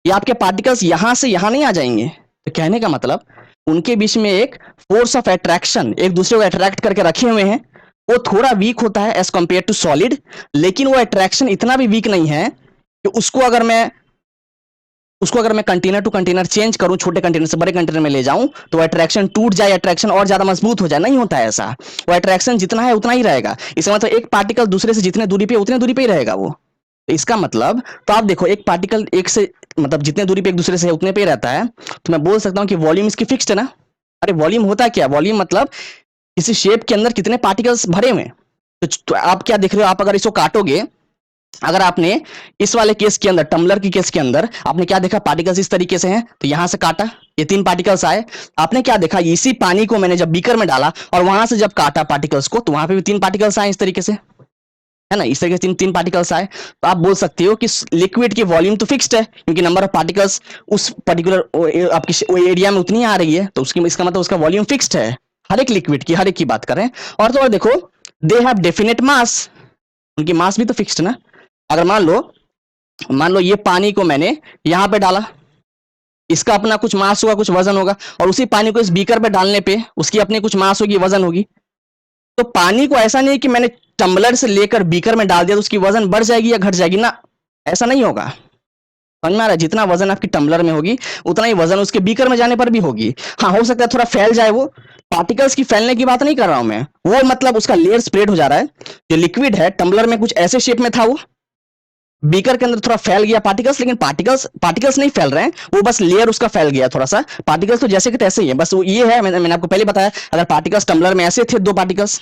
ये आपके पार्टिकल्स यहां से यहां नहीं आ जाएंगे। तो कहने का मतलब उनके बीच में एक फोर्स ऑफ अट्रैक्शन, एक दूसरे को अट्रैक्ट करके रखे हुए हैं, वो थोड़ा वीक होता है एज कंपेयर टू सॉलिड, लेकिन वो अट्रैक्शन इतना भी वीक नहीं है कि उसको अगर मैं कंटेनर टू कंटेनर चेंज करूं, छोटे कंटेनर से बड़े कंटेनर में ले जाऊं, तो अट्रैक्शन टूट जाए, अट्रैक्शन और ज्यादा मजबूत हो जाए, नहीं होता है ऐसा। वो अट्रैक्शन जितना है उतना ही रहेगा। इसका मतलब एक पार्टिकल दूसरे से जितने दूरी पे उतने दूरी पे ही रहेगा वो। तो इसका मतलब, तो आप देखो एक पार्टिकल एक से, मतलब जितने दूरी पे एक दूसरे से है उतने पे ही रहता है, तो मैं बोल सकता हूं कि वॉल्यूम इसकी फिक्स्ड है ना। अरे वॉल्यूम होता क्या, वॉल्यूम मतलब किसी शेप के अंदर कितने पार्टिकल्स भरे हुए हैं। तो आप क्या देख रहे हो, आप अगर इसको काटोगे, अगर आपने इस वाले केस के अंदर, टम्बलर की केस के अंदर आपने क्या देखा, पार्टिकल्स इस तरीके से हैं, तो यहां से काटा, ये तीन पार्टिकल्स आए। आपने क्या देखा, इसी पानी को मैंने जब बीकर में डाला और वहां से जब काटा पार्टिकल्स को, तो वहां पे भी तीन पार्टिकल्स आए इस तरीके से, है ना, इस तरीके से तीन तीन पार्टिकल्स आए। तो आप बोल सकते हो कि लिक्विड की वॉल्यूम तो फिक्स्ड है, क्योंकि नंबर ऑफ पार्टिकल्स उस पर्टिकुलर आपकी एरिया में उतनी आ रही है, तो उसकी इसका मतलब उसका वॉल्यूम फिक्स्ड है। हर एक लिक्विड की, हर एक की बात करें। और तो और देखो, दे हैव डेफिनेट मास, उनकी मास भी तो फिक्स्ड ना। अगर मान लो ये पानी को मैंने यहां पे डाला, इसका अपना कुछ मास होगा, कुछ वजन होगा, और उसी पानी को इस बीकर पे डालने पे उसकी अपनी कुछ मास होगी, वजन होगी। तो पानी को ऐसा नहीं कि मैंने टम्बलर से लेकर बीकर में डाल दिया तो उसकी वजन बढ़ जाएगी या घट जाएगी ना, ऐसा नहीं होगा। समझ में आ रहा है, जितना वजन आपकी टम्बलर में होगी उतना ही वजन उसके बीकर में जाने पर भी होगी। हाँ, हो सकता है थोड़ा फैल जाए, वो पार्टिकल्स की फैलने की बात नहीं कर रहा हूं मैं, वो मतलब उसका लेयर स्प्रेड हो जा रहा है। जो लिक्विड है टम्बलर में कुछ ऐसे शेप में था, वो बीकर के अंदर थोड़ा फैल गया पार्टिकल्स, लेकिन पार्टिकल्स नहीं फैल रहे हैं, वो बस लेयर उसका फैल गया थोड़ा सा। पार्टिकल्स तो जैसे कि तैसे ही है, बस वो ये है, मैंने आपको पहले बताया, अगर पार्टिकल्स टम्बलर में ऐसे थे दो पार्टिकल्स,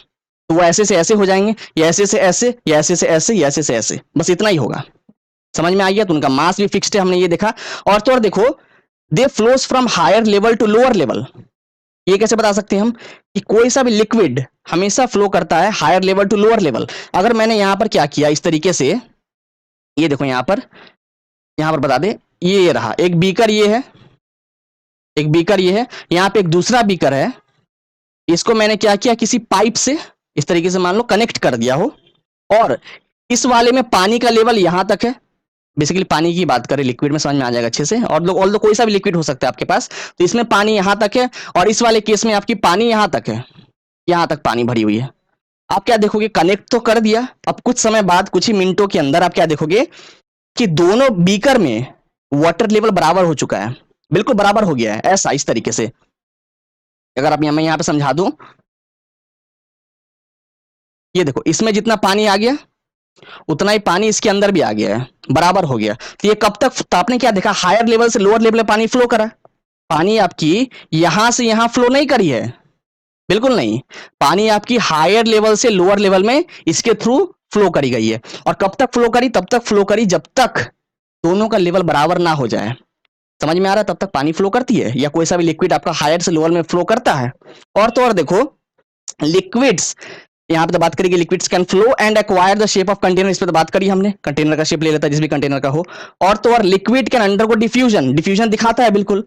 तो वो ऐसे से ऐसे हो जाएंगे, या ऐसे से ऐसे, या ऐसे से ऐसे, या ऐसे से ऐसे, बस इतना ही होगा। समझ में आ गया? तो उनका मास भी फिक्स्ड है, हमने ये देखा। और तो और देखो, they flows from higher level to lower level. ये कैसे बता सकते हैं हम कि कोई सा भी लिक्विड हमेशा फ्लो करता है higher level to lower level. अगर मैंने यहां पर क्या किया, इस तरीके से, ये देखो यहां पर बता दे, ये रहा एक बीकर, ये है एक बीकर, ये है, यहां पे एक दूसरा बीकर है, इसको मैंने क्या किया, किसी पाइप से इस तरीके से मान लो कनेक्ट कर दिया हो, और इस वाले में पानी का लेवल यहां तक है। बेसिकली पानी की बात करें, लिक्विड में समझ में आ जाएगा अच्छे से, और ऑल दो कोई सा भी लिक्विड हो सकता है आपके पास, तो इसमें पानी यहां तक है, और इस वाले केस में आपकी पानी यहां तक है, यहां तक पानी भरी हुई है। आप क्या देखोगे, कनेक्ट तो कर दिया, अब कुछ समय बाद, कुछ ही मिनटों के अंदर आप क्या देखोगे कि दोनों बीकर में वाटर लेवल बराबर हो चुका है, बिल्कुल बराबर हो गया है, ऐसा इस तरीके से। अगर आप मैं यहां पे समझा दूं, ये देखो इसमें जितना पानी आ गया उतना ही पानी इसके अंदर भी आ गया है, बराबर हो गया। तो ये कब तक, तो आपने क्या देखा, हायर लेवल से लोअर लेवल में पानी फ्लो करा। पानी आपकी यहां से यहां फ्लो नहीं करी है, बिल्कुल नहीं। पानी आपकी हायर लेवल से लोअर लेवल में इसके थ्रू फ्लो करी गई है। और कब तक फ्लो करी, तब तक फ्लो करी जब तक दोनों का लेवल बराबर ना हो जाए। समझ में आ रहा है? तब तक पानी फ्लो करती है या कोई सा भी लिक्विड आपका हायर से लोअर में फ्लो करता है। और तो और देखो, लिक्विड्स, यहाँ पे तो बात करेंगे liquids can flow and acquire the shape of container, इस पे तो बात करी हमने, कंटेनर का शेप ले लेता है जिस भी कंटेनर का हो। और तो और liquid can undergo diffusion, diffusion दिखाता है, बिल्कुल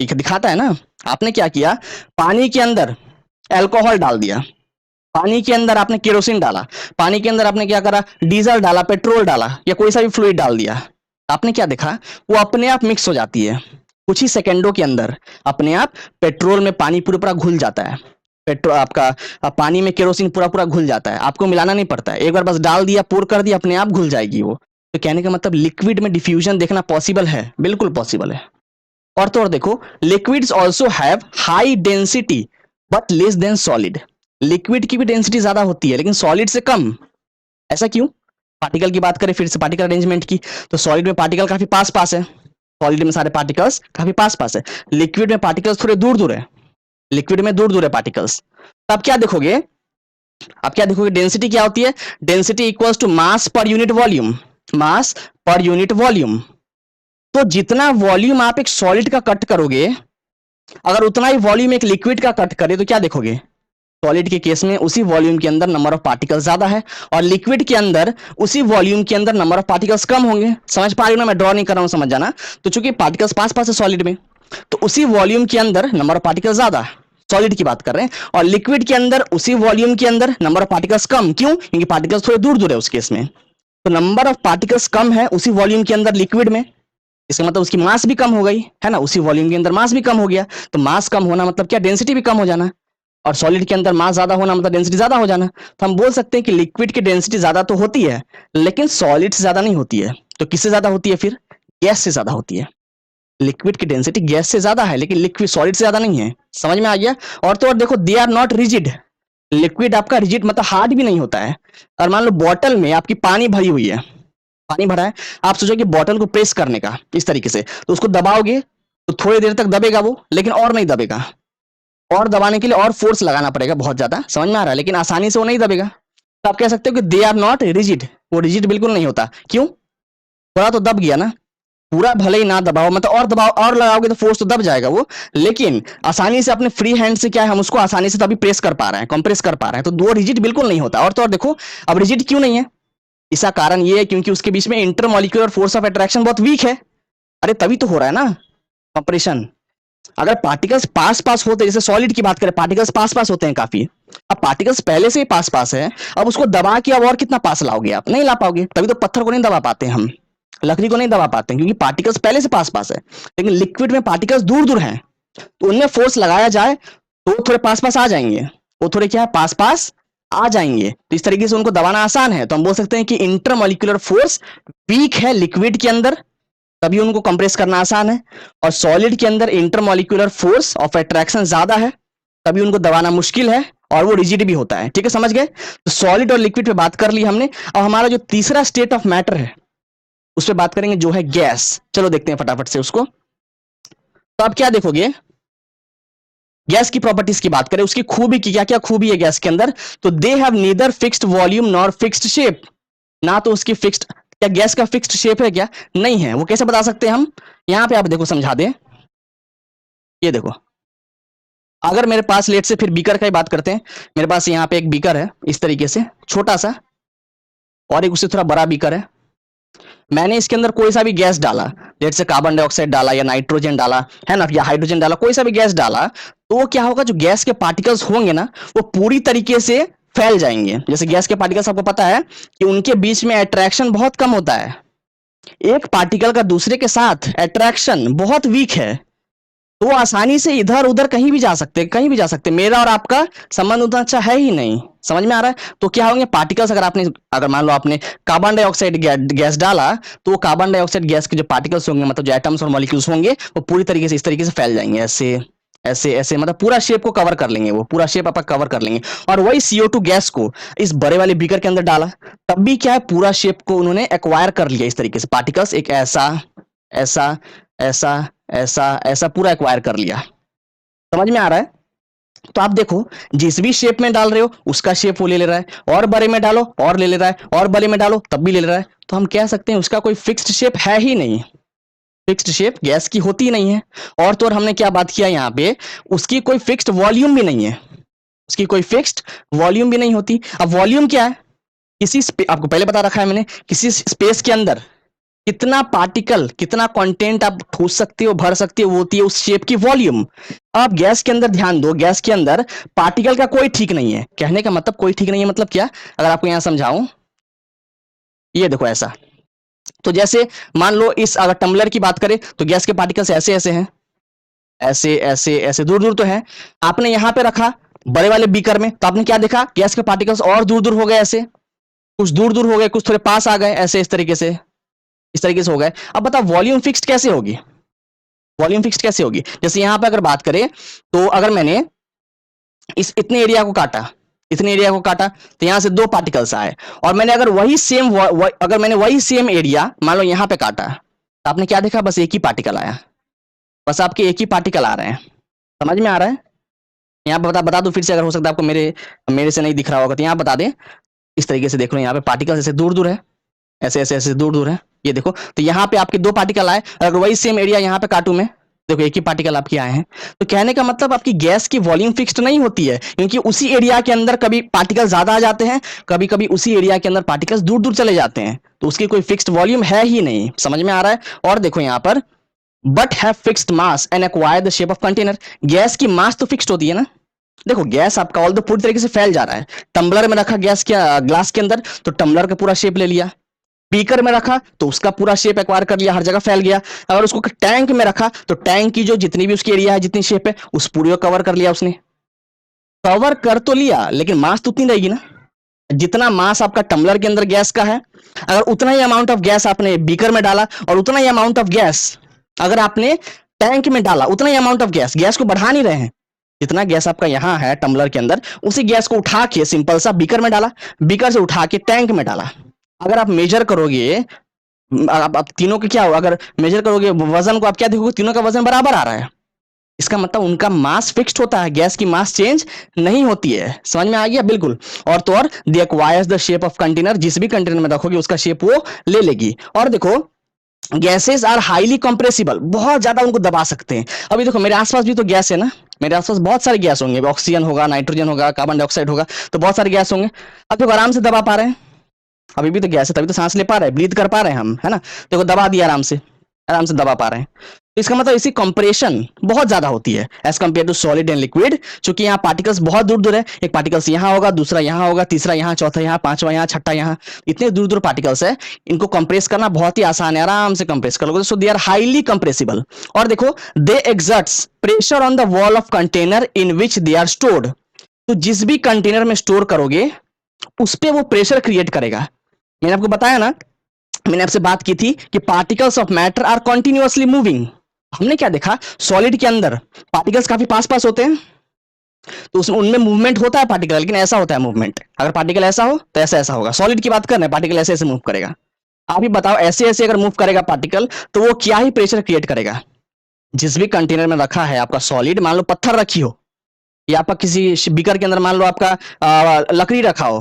दिखाता है ना। आपने क्या किया, पानी के अंदर अल्कोहल डाल दिया, पानी के अंदर आपने केरोसिन डाला, पानी के अंदर आपने क्या करा, डीजल डाला, पेट्रोल डाला या कोई सा भी फ्लूइड डाल दिया, आपने क्या देखा, वो अपने आप मिक्स हो जाती है। कुछ ही सेकंडों के अंदर अपने आप पेट्रोल में पानी पूरा पूरा घुल जाता है, पेट्रोल आपका पानी में केरोसिन पूरा पूरा घुल जाता है, आपको मिलाना नहीं पड़ता है, एक बार बस डाल दिया, पोर कर दिया, अपने आप घुल जाएगी वो। तो कहने का मतलब लिक्विड में डिफ्यूजन देखना पॉसिबल है, बिल्कुल पॉसिबल है। और तो और देखो, liquids also have high density but less than solid, liquid की भी डेंसिटी ज्यादा होती है लेकिन सॉलिड से कम। ऐसा क्यों? पार्टिकल की बात करें फिर से, पार्टिकल अरेंजमेंट की, तो सॉलिड में पार्टिकल काफी पास पास है, सॉलिड में सारे पार्टिकल्स काफी पास पास है, लिक्विड में पार्टिकल्स थोड़े दूर दूर है, लिक्विड में दूर दूर है पार्टिकल्स। तब क्या देखोगे, आप क्या देखोगे, डेंसिटी क्या होती है, density equals to mass per unit volume, mass per unit volume. तो जितना वॉल्यूम आप एक सॉलिड का कट करोगे, अगर उतना ही वॉल्यूम एक लिक्विड का कट करे तो क्या देखोगे, सॉलिड के केस में उसी वॉल्यूम के अंदर नंबर ऑफ पार्टिकल्स ज्यादा है और लिक्विड के अंदर उसी वॉल्यूम के अंदर नंबर ऑफ पार्टिकल्स कम होंगे। समझ पा रही हो ना, मैं ड्रॉ नहीं कर रहा हूं, समझ जाना। तो चूंकि पार्टिकल्स पास पास है सॉलिड में, तो उसी वॉल्यूम के अंदर नंबर ऑफ पार्टिकल्स ज्यादा, सॉलिड की बात कर रहे हैं, और लिक्विड के अंदर उसी वॉल्यूम के अंदर नंबर ऑफ पार्टिकल्स कम, क्यों? क्योंकि पार्टिकल्स थोड़े दूर दूर है उस केस में। तो नंबर ऑफ पार्टिकल्स कम है उसी वॉल्यूम के अंदर लिक्विड में, इसका मतलब उसकी मास भी कम हो गई है ना, उसी वॉल्यूम के अंदर मास भी कम हो गया। तो मास कम होना मतलब क्या, डेंसिटी भी कम हो जाना, और सॉलिड के अंदर मास ज्यादा होना मतलब डेंसिटी ज्यादा हो जाना। तो हम बोल सकते हैं कि लिक्विड की डेंसिटी ज्यादा तो होती है लेकिन सॉलिड से ज्यादा नहीं होती है। तो किससे ज्यादा होती है फिर? गैस से ज्यादा होती है। लिक्विड की डेंसिटी गैस से ज्यादा है लेकिन लिक्विड सॉलिड से ज्यादा नहीं है। समझ में आ गया? और तो और देखो, they are not rigid, liquid आपका रिजिड मतलब हार्ड भी नहीं होता है। और मान लो बॉटल में आपकी पानी भरी हुई है, पानी भरा है, आप सोचो कि बॉटल को प्रेस करने का इस तरीके से, तो उसको दबाओगे तो थोड़ी देर तक दबेगा वो, लेकिन और नहीं दबेगा, और दबाने के लिए और फोर्स लगाना पड़ेगा बहुत ज्यादा। समझ में आ रहा है? लेकिन आसानी से वो नहीं दबेगा। तो आप कह सकते हो कि दे आर नॉट रिजिड, वो रिजिड बिल्कुल नहीं होता। क्यों? थोड़ा तो दब गया ना, पूरा भले ही ना दबाओ, मतलब और दबाओ और लगाओगे तो फोर्स तो दब जाएगा वो, लेकिन आसानी से अपने फ्री हैंड से क्या है, हम उसको आसानी से तभी प्रेस कर पा रहे हैं, कंप्रेस कर पा रहे हैं, तो वो रिजिड बिल्कुल नहीं होता। और तो और देखो, अब रिजिड क्यों नहीं है, इसका कारण ये है क्योंकि उसके बीच में इंटरमॉलिक्यूलर फोर्स ऑफ अट्रैक्शन बहुत वीक है। अरे तभी तो हो रहा है ना कंप्रेशन। अगर पार्टिकल्स पास पास होते, जैसे सॉलिड की बात करें, पार्टिकल्स पास पास होते हैं काफी, अब पार्टिकल्स पहले से ही पास पास है, अब उसको दबा के अब और कितना पास लाओगे, आप नहीं ला पाओगे। तभी तो पत्थर को नहीं दबा पाते हम, लकड़ी को नहीं दबा पाते, क्योंकि पार्टिकल्स पहले से पास पास है। लेकिन लिक्विड में पार्टिकल्स दूर दूर हैं, तो उनमें फोर्स लगाया जाए तो थोड़े पास पास आ जाएंगे, वो थोड़े क्या है, पास पास आ जाएंगे, तो इस तरीके से उनको दबाना आसान है। तो हम बोल सकते हैं कि इंटरमॉलिक्यूलर फोर्स वीक है लिक्विड के अंदर, तभी उनको कंप्रेस करना आसान है, और सॉलिड के अंदर इंटरमॉलिक्यूलर फोर्स ऑफ अट्रैक्शन ज्यादा है, तभी उनको दबाना मुश्किल है, और वो रिजिड भी होता है। ठीक है, समझ गए? तो सॉलिड और लिक्विड पे बात कर ली हमने। अब हमारा जो तीसरा स्टेट ऑफ मैटर है उस पर बात करेंगे, जो है गैस। चलो देखते हैं फटाफट से उसको। तो आप क्या देखोगे, गैस की प्रॉपर्टीज की बात करें, उसकी खूबी की क्या क्या खूबी है गैस के अंदर, तो they have neither fixed volume nor fixed shape, ना तो उसकी फिक्स्ड, क्या गैस का फिक्स्ड शेप है क्या? नहीं है। वो कैसे बता सकते हैं हम? यहां पे आप देखो, समझा दें, ये देखो, अगर मेरे पास लेट से, फिर बीकर का ही बात करते हैं, मेरे पास यहाँ पे एक बीकर है इस तरीके से छोटा सा, और एक उससे थोड़ा बड़ा बीकर है, मैंने इसके अंदर कोई सा भी गैस डाला, लेट से कार्बन डाइऑक्साइड डाला या नाइट्रोजन डाला है ना, या हाइड्रोजन डाला, कोई सा भी गैस डाला, तो वो क्या होगा, जो गैस के पार्टिकल्स होंगे ना, वो पूरी तरीके से फैल जाएंगे। जैसे गैस के पार्टिकल्स आपको पता है कि उनके बीच में अट्रैक्शन बहुत कम होता है, एक पार्टिकल का दूसरे के साथ अट्रैक्शन बहुत वीक है, तो वो आसानी से इधर उधर कहीं भी जा सकते, कहीं भी जा सकते। मेरा और आपका संबंध उतना अच्छा है ही नहीं। समझ में आ रहा है? तो क्या होंगे पार्टिकल्स, अगर मान लो आपने कार्बन डाइऑक्साइड गैस डाला, तो वो कार्बन डाइऑक्साइड गैस के जो पार्टिकल्स होंगे, मतलब जो एटम्स और मॉलिक्यूल्स होंगे, वो पूरी तरीके से इस तरीके से फैल जाएंगे, ऐसे ऐसे ऐसे, मतलब पूरा शेप को कवर कर लेंगे, वो पूरा शेप आपका कवर कर लेंगे। और वही CO2 गैस को इस बड़े वाले बीकर के अंदर डाला, तब भी क्या है, पूरा शेप को उन्होंने एक्वायर कर लिया इस तरीके से, पार्टिकल्स एक ऐसा ऐसा ऐसा ऐसा ऐसा पूरा एक्वायर कर लिया। समझ में आ रहा है? तो आप देखो, जिस भी शेप में डाल रहे हो उसका शेप वो ले रहा है, और बड़े में डालो और ले रहा है, और बड़े में डालो तब भी ले रहा है। तो हम कह सकते हैं उसका कोई फिक्स्ड शेप है ही नहीं। फिक्स्ड शेप गैस की होती नहीं है। और तो और हमने क्या बात किया यहाँ पे, उसकी कोई फिक्स्ड वॉल्यूम भी नहीं है, उसकी कोई फिक्स्ड वॉल्यूम भी नहीं होती। अब वॉल्यूम क्या है, आपको पहले बता रखा है मैंने, किसी स्पेस के अंदर कितना पार्टिकल, कितना कंटेंट आप ठूस सकते हो, भर सकते हो, वो होती है उस शेप की वॉल्यूम। अब गैस के अंदर ध्यान दो, गैस के अंदर पार्टिकल का कोई ठीक नहीं है। कहने का मतलब कोई ठीक नहीं है मतलब क्या, अगर आपको यहां समझाऊं, ये देखो ऐसा, तो जैसे मान लो इस अगर टम्बलर की बात करें तो गैस के पार्टिकल्स ऐसे ऐसे हैं, ऐसे ऐसे ऐसे दूर दूर तो है। आपने यहां पे रखा बड़े वाले बीकर में, तो आपने क्या देखा, गैस के पार्टिकल्स और दूर दूर हो गए, ऐसे कुछ दूर दूर हो गए, कुछ थोड़े पास आ गए, ऐसे इस तरीके से हो गए। अब बताओ वॉल्यूम फिक्स्ड कैसे होगी, वॉल्यूम फिक्स्ड कैसे होगी। जैसे यहां पे अगर बात करें तो अगर मैंने इस इतने एरिया को काटा, इतने एरिया को काटा, तो यहां से दो पार्टिकल्स आए, और मैंने अगर वही सेम अगर मैंने वही सेम एरिया मान लो यहां पे काटा, तो आपने क्या देखा, बस एक ही पार्टिकल आया, बस आपके एक ही पार्टिकल आ रहे हैं। समझ में आ रहा है। यहाँ पे बता दो फिर से, अगर हो सकता है आपको मेरे मेरे से नहीं दिख रहा होगा, तो यहाँ बता दें, इस तरीके से देख लो, यहाँ पे पार्टिकल्स ऐसे दूर दूर है, ऐसे ऐसे ऐसे दूर दूर है, ये देखो, तो यहाँ पे आपके दो पार्टिकल आए, अगर वही सेम एरिया यहाँ पे काटू मैं, देखो एक ही पार्टिकल आपके आए हैं। तो कहने का मतलब आपकी गैस की वॉल्यूम फिक्स्ड नहीं होती है, क्योंकि उसी एरिया के अंदर कभी पार्टिकल ज्यादा आ जाते हैं, कभी कभी उसी एरिया के अंदर पार्टिकल्स दूर दूर चले जाते हैं, तो उसकी कोई फिक्स्ड वॉल्यूम है ही नहीं। समझ में आ रहा है। और देखो यहाँ पर, but have fixed mass and acquire the shape of container, gas की मास तो फिक्स्ड होती है ना। देखो गैस आपका ऑल पूरी तरीके से फैल जा रहा है, टम्बलर में रखा गैस के ग्लास के अंदर, तो टम्बलर का पूरा शेप ले लिया, बीकर में रखा तो उसका पूरा शेप एक्वायर कर लिया, हर जगह फैल गया। अगर उसको टैंक में रखा तो टैंक की जो जितनी भी उसकी एरिया है, जितनी शेप है, उस पूरी को कवर कर लिया उसने। कवर कर तो लिया, लेकिन मास तो उतनी रहेगी ना, जितना मास आपका टम्बलर के अंदर गैस का है, अगर उतना ही अमाउंट ऑफ गैस आपने बीकर में डाला, और उतना ही अमाउंट ऑफ गैस अगर आपने टैंक में डाला, उतना ही अमाउंट ऑफ गैस, गैस को बढ़ा नहीं रहे हैं, जितना गैस आपका यहां है टम्बलर के अंदर, उसी गैस को उठा के सिंपल सा बीकर में डाला, बीकर से उठा के टैंक में डाला। अगर आप मेजर करोगे, आप तीनों के क्या हो, अगर मेजर करोगे वजन को, आप क्या देखोगे, तीनों का वजन बराबर आ रहा है, इसका मतलब उनका मास फिक्स्ड होता है, गैस की मास चेंज नहीं होती है। समझ में आ गया, बिल्कुल। और तो और they acquires the shape of container, जिस भी कंटेनर में रखोगे उसका शेप वो ले लेगी। और देखो गैसेस आर हाईली कंप्रेसिबल, बहुत ज्यादा उनको दबा सकते हैं। अभी देखो मेरे आसपास भी तो गैस है ना, मेरे आसपास बहुत सारे गैस होंगे, ऑक्सीजन होगा, नाइट्रोजन होगा, कार्बन डाइऑक्साइड होगा, तो बहुत सारे गैस होंगे। अब देखो आराम से दबा पा रहे हैं, अभी भी तो गैस है, तभी तो सांस ले पा रहे हैं, ब्रीथ कर पा रहे हैं हम, है ना। देखो दबा दिया आराम से, आराम से दबा पा रहे हैं। तो इसका मतलब इसी कंप्रेशन बहुत ज्यादा होती है as compare to solid and liquid, क्योंकि यहाँ पार्टिकल्स बहुत दूर दूर है, एक पार्टिकल्स यहाँ होगा, दूसरा यहाँ होगा, तीसरा यहाँ, चौथा यहाँ, पांचवा यहाँ, छठा यहाँ, इतने दूर दूर पार्टिकल्स है, इनको कंप्रेस करना बहुत ही आसान है, आराम से कंप्रेस कर लोगे, so they are highly compressible. और देखो they exerts pressure on the wall of container in which they are stored, तो जिस भी कंटेनर में स्टोर करोगे उस पर वो प्रेशर क्रिएट करेगा। मैंने आपको बताया ना, मैंने आपसे बात की थी कि particles of matter are continuously moving. हमने क्या देखा, सॉलिड के अंदर पार्टिकल्स काफी पास पास होते हैं, तो उसमें उनमें मूवमेंट होता है पार्टिकल, लेकिन ऐसा होता है मूवमेंट, अगर पार्टिकल ऐसा हो तो ऐसा ऐसा होगा। सॉलिड की बात कर रहे हैं, पार्टिकल ऐसे ऐसे मूव करेगा। आप ही बताओ, ऐसे ऐसे अगर मूव करेगा पार्टिकल, तो वो क्या ही प्रेशर क्रिएट करेगा। जिस भी कंटेनर में रखा है आपका सॉलिड, मान लो पत्थर रखी हो, या आपका किसी बीकर के अंदर मान लो आपका लकड़ी रखा हो,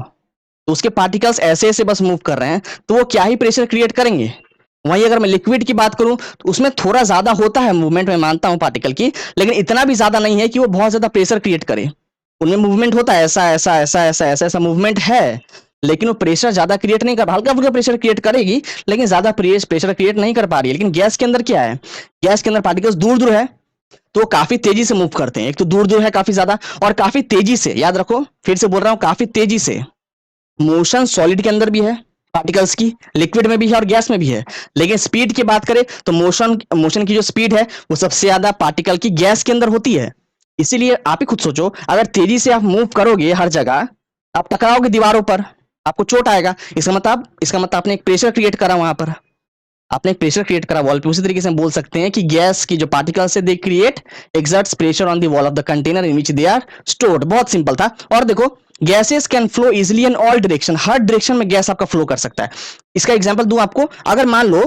तो उसके पार्टिकल्स ऐसे ऐसे बस मूव कर रहे हैं, तो वो क्या ही प्रेशर क्रिएट करेंगे। वहीं अगर मैं लिक्विड की बात करूं तो उसमें थोड़ा ज्यादा होता है मूवमेंट, मैं मानता हूं पार्टिकल की, लेकिन इतना भी ज्यादा नहीं है कि वो बहुत ज्यादा प्रेशर क्रिएट करे। उनमें मूवमेंट होता है, ऐसा ऐसा ऐसा ऐसा ऐसा ऐसा मूवमेंट है, लेकिन वो प्रेशर ज्यादा क्रिएट नहीं कर, हल्का फुल्का प्रेशर क्रिएट करेगी, लेकिन ज्यादा प्रेशर क्रिएट नहीं कर पा रही है। लेकिन गैस के अंदर क्या है, गैस के अंदर पार्टिकल्स दूर दूर है, तो वो काफी तेजी से मूव करते हैं। एक तो दूर दूर है काफी ज्यादा, और काफी तेजी से, याद रखो फिर से बोल रहा हूं, काफी तेजी से। मोशन सॉलिड के अंदर भी है पार्टिकल्स की, लिक्विड में भी है और गैस में भी है, लेकिन स्पीड की बात करें तो मोशन की जो स्पीड है वो सबसे ज्यादा पार्टिकल की गैस के अंदर होती है। इसीलिए आप ही खुद सोचो, अगर तेजी से आप मूव करोगे हर जगह, आप टकराओगे दीवारों पर, आपको चोट आएगा। इसका मतलब आपने एक प्रेशर क्रिएट करा वहां पर, आपने एक प्रेशर क्रिएट करा वॉल पे। उसी तरीके से हम बोल सकते हैं कि गैस की जो पार्टिकल्स है, they create exerts pressure on the wall of the container in which they are stored. बहुत सिंपल था। और देखो gases can flow easily in all direction, हर डायरेक्शन में गैस आपका फ्लो कर सकता है। इसका एग्जांपल दूं आपको, अगर मान लो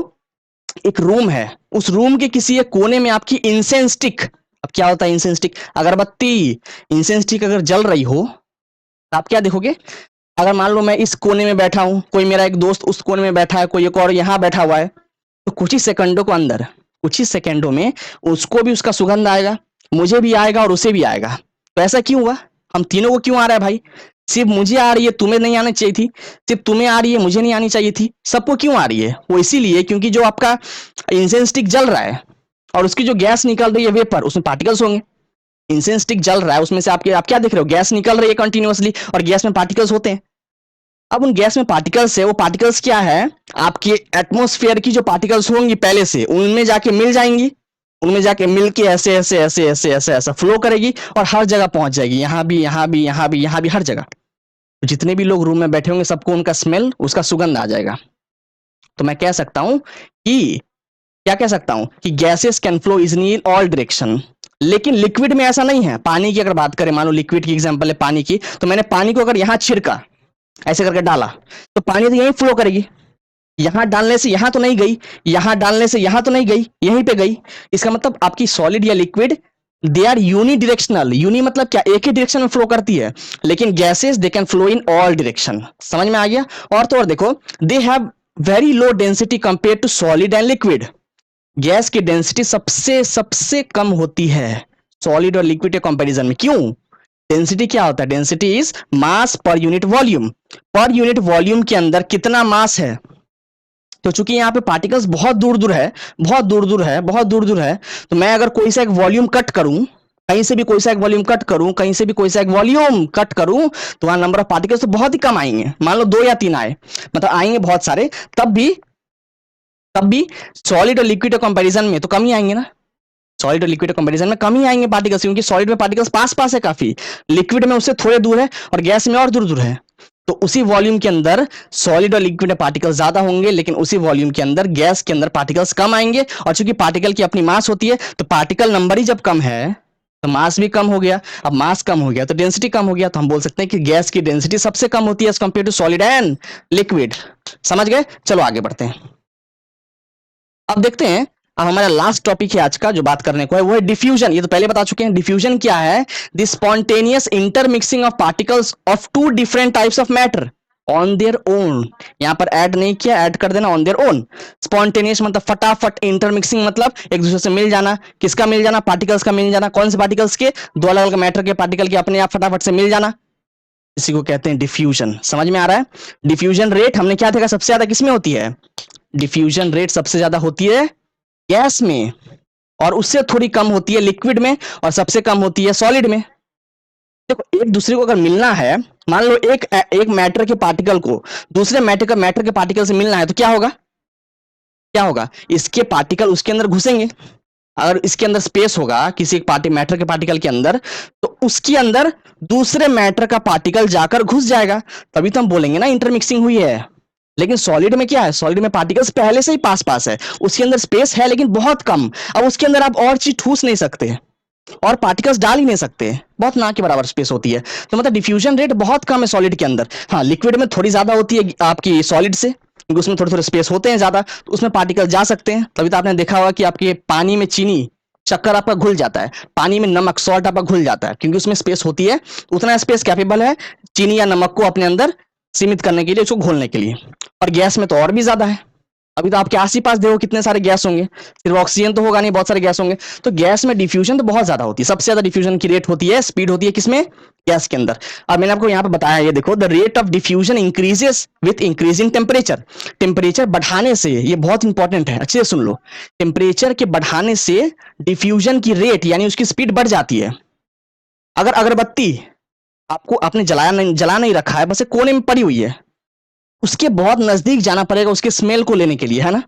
एक रूम है, उस रूम के किसी एक कोने में आपकी इंसेंस स्टिक, अब क्या होता है इंसेंस स्टिक, अगरबत्ती, इंसेंस स्टिक अगर जल रही हो तो आप क्या देखोगे, अगर मान लो मैं इस कोने में बैठा हूं, कोई मेरा एक दोस्त उस कोने में बैठा है, कोई एक और यहां बैठा हुआ है, तो कुछ ही सेकंडों के अंदर, कुछ ही सेकेंडों में उसको भी उसका सुगंध आएगा, मुझे भी आएगा और उसे भी आएगा। तो ऐसा क्यों हुआ? हम तीनों को क्यों आ रहा है भाई? सिर्फ मुझे आ रही है, तुम्हें नहीं आनी चाहिए थी। सिर्फ तुम्हें आ रही है, मुझे नहीं आनी चाहिए थी। सबको क्यों आ रही है? वो इसीलिए क्योंकि जो आपका इंसेंस स्टिक जल रहा है और उसकी जो गैस निकल रही है वेपर, उसमें पार्टिकल्स होंगे। इंसेंस स्टिक जल रहा है, उसमें से आप क्या देख रहे हो? गैस निकल रही है कंटिन्यूअसली और गैस में पार्टिकल्स होते हैं। अब उन गैस में पार्टिकल्स है, वो पार्टिकल्स क्या है? आपके एटमॉस्फेयर की जो पार्टिकल्स होंगी पहले से, उनमें जाके मिल जाएंगी। उनमें जाके मिल के ऐसे ऐसे ऐसे ऐसे ऐसे ऐसा फ्लो करेगी और हर जगह पहुंच जाएगी, यहां भी यहां भी यहां भी यहां भी, हर जगह। तो जितने भी लोग रूम में बैठे होंगे सबको उनका स्मेल, उसका सुगंध आ जाएगा। तो मैं कह सकता हूं कि क्या कह सकता हूं कि gases can flow easily in all direction. लेकिन लिक्विड में ऐसा नहीं है। पानी की अगर बात करें, मान लो लिक्विड की एग्जांपल है पानी की, तो मैंने पानी को अगर यहां छिड़का, ऐसे करके डाला, तो पानी तो यहीं फ्लो करेगी। यहां डालने से यहां तो नहीं गई, यहां डालने से यहां तो नहीं गई, यहीं पे गई। इसका मतलब आपकी सॉलिड या liquid, they are unidirectional. Uni मतलब क्या? एक ही डायरेक्शन में फ्लो करती है। लेकिन gases they can flow in all direction. समझ में आ गया? और तो और देखो, they have very low density compare to solid and liquid. Gas की डेंसिटी सबसे सबसे कम होती है सॉलिड और लिक्विड के कंपैरिजन में। क्यों? डेंसिटी क्या होता है? Density is mass per unit volume. Per unit volume के अंदर कितना मास है? तो चूंकि यहाँ पे पार्टिकल्स बहुत दूर दूर है, बहुत दूर दूर है, बहुत दूर दूर है, तो मैं अगर कोई सा एक वॉल्यूम कट करूं, कहीं से भी कोई सा एक वॉल्यूम कट करूं, कहीं से भी कोई सा एक वॉल्यूम कट करूं, तो वहां नंबर ऑफ पार्टिकल्स तो बहुत ही कम आएंगे। मान लो 2 या 3 आए, मतलब आएंगे बहुत सारे, तब भी सॉलिड और लिक्विड के कंपैरिजन में तो कम ही आएंगे ना। सॉलिड और लिक्विड के कंपैरिजन में कम ही आएंगे पार्टिकल्स, क्योंकि सॉलिड में पार्टिकल्स पास पास है काफी, लिक्विड में उससे थोड़े दूर है और गैस में और दूर दूर है। तो उसी वॉल्यूम के अंदर सॉलिड और लिक्विड में पार्टिकल्स ज्यादा होंगे, लेकिन उसी वॉल्यूम के अंदर गैस के अंदर पार्टिकल्स कम आएंगे। और चूंकि पार्टिकल की अपनी मास होती है, तो पार्टिकल नंबर ही जब कम है तो मास भी कम हो गया। अब मास कम हो गया तो डेंसिटी कम हो गया। तो हम बोल सकते हैं कि गैस की डेंसिटी सबसे कम होती है as compare to solid and liquid. समझ गए? चलो आगे बढ़ते हैं। अब देखते हैं, अब हमारा लास्ट टॉपिक है आज का जो बात करने को है, वो है डिफ्यूजन। ये तो पहले बता चुके हैं। डिफ्यूजन क्या है? The spontaneous intermixing of particles of two different types of matter on their own. यहां पर ऐड नहीं किया, ऐड कर देना ऑन देयर ओन। स्पॉन्टेनियस मतलब फटाफट, इंटरमिक्सिंग मतलब एक दूसरे से मिल जाना। किसका मिल जाना? पार्टिकल्स का मिल जाना। कौन से पार्टिकल्स के? दो अलग अलग मैटर के पार्टिकल के अपने आप फटाफट से मिल जाना, इसी को कहते हैं डिफ्यूजन। समझ में आ रहा है? डिफ्यूजन रेट हमने क्या देखा? सबसे ज्यादा किसमें होती है? डिफ्यूजन रेट सबसे ज्यादा होती है गैस में, और उससे थोड़ी कम होती है लिक्विड में, और सबसे कम होती है सॉलिड में। देखो, एक दूसरे को अगर मिलना है, मान लो एक मैटर के पार्टिकल को दूसरे मैटर के पार्टिकल से मिलना है, तो क्या होगा? क्या होगा? इसके पार्टिकल उसके अंदर घुसेंगे। अगर इसके अंदर स्पेस होगा किसी एक मैटर के पार्टिकल के अंदर, तो उसके अंदर दूसरे मैटर का पार्टिकल जाकर घुस जाएगा, तभी तो हम बोलेंगे ना इंटरमिक्सिंग हुई है। लेकिन सॉलिड में क्या है? सॉलिड में पार्टिकल्स पहले से ही पास पास है, उसके अंदर स्पेस है लेकिन बहुत कम। अब उसके अंदर आप और चीज ठूस नहीं सकते और पार्टिकल्स डाल ही नहीं सकते, बहुत ना के बराबर स्पेस होती है। तो मतलब डिफ्यूजन रेट बहुत कम है सॉलिड के अंदर। हाँ, लिक्विड में थोड़ी ज्यादा होती है आपकी सॉलिड से, क्योंकि उसमें थोड़े थोड़े स्पेस होते हैं ज्यादा, तो उसमें पार्टिकल जा सकते हैं। तभी तो आपने देखा होगा कि आपके पानी में चीनी, शक्कर आपका घुल जाता है, पानी में नमक, सॉल्ट आपका घुल जाता है, क्योंकि उसमें स्पेस होती है। उतना स्पेस कैपेबल है चीनी या नमक को अपने अंदर सीमित करने के लिए, उसको घोलने के लिए। और गैस में तो और भी ज्यादा है। अभी तो आपके आस ही पास देखो कितने सारे गैस होंगे, सिर्फ ऑक्सीजन तो होगा नहीं, बहुत सारे गैस होंगे। तो गैस में डिफ्यूजन तो बहुत ज्यादा होती है। सबसे ज्यादा डिफ्यूजन की रेट होती है, स्पीड होती है किसमें? गैस के अंदर। अब मैंने आपको यहां पर बताया, ये देखो, the rate of diffusion increases with increasing temperature. Temperature बढ़ाने से, ये बहुत इंपॉर्टेंट है, अच्छे से सुन लो, टेम्परेचर के बढ़ाने से डिफ्यूजन की रेट यानी उसकी स्पीड बढ़ जाती है। अगर अगरबत्ती आपको आपने जला नहीं रखा है, बस एक कोने में पड़ी हुई है, उसके बहुत नजदीक जाना पड़ेगा उसके स्मेल को लेने के लिए, है ना?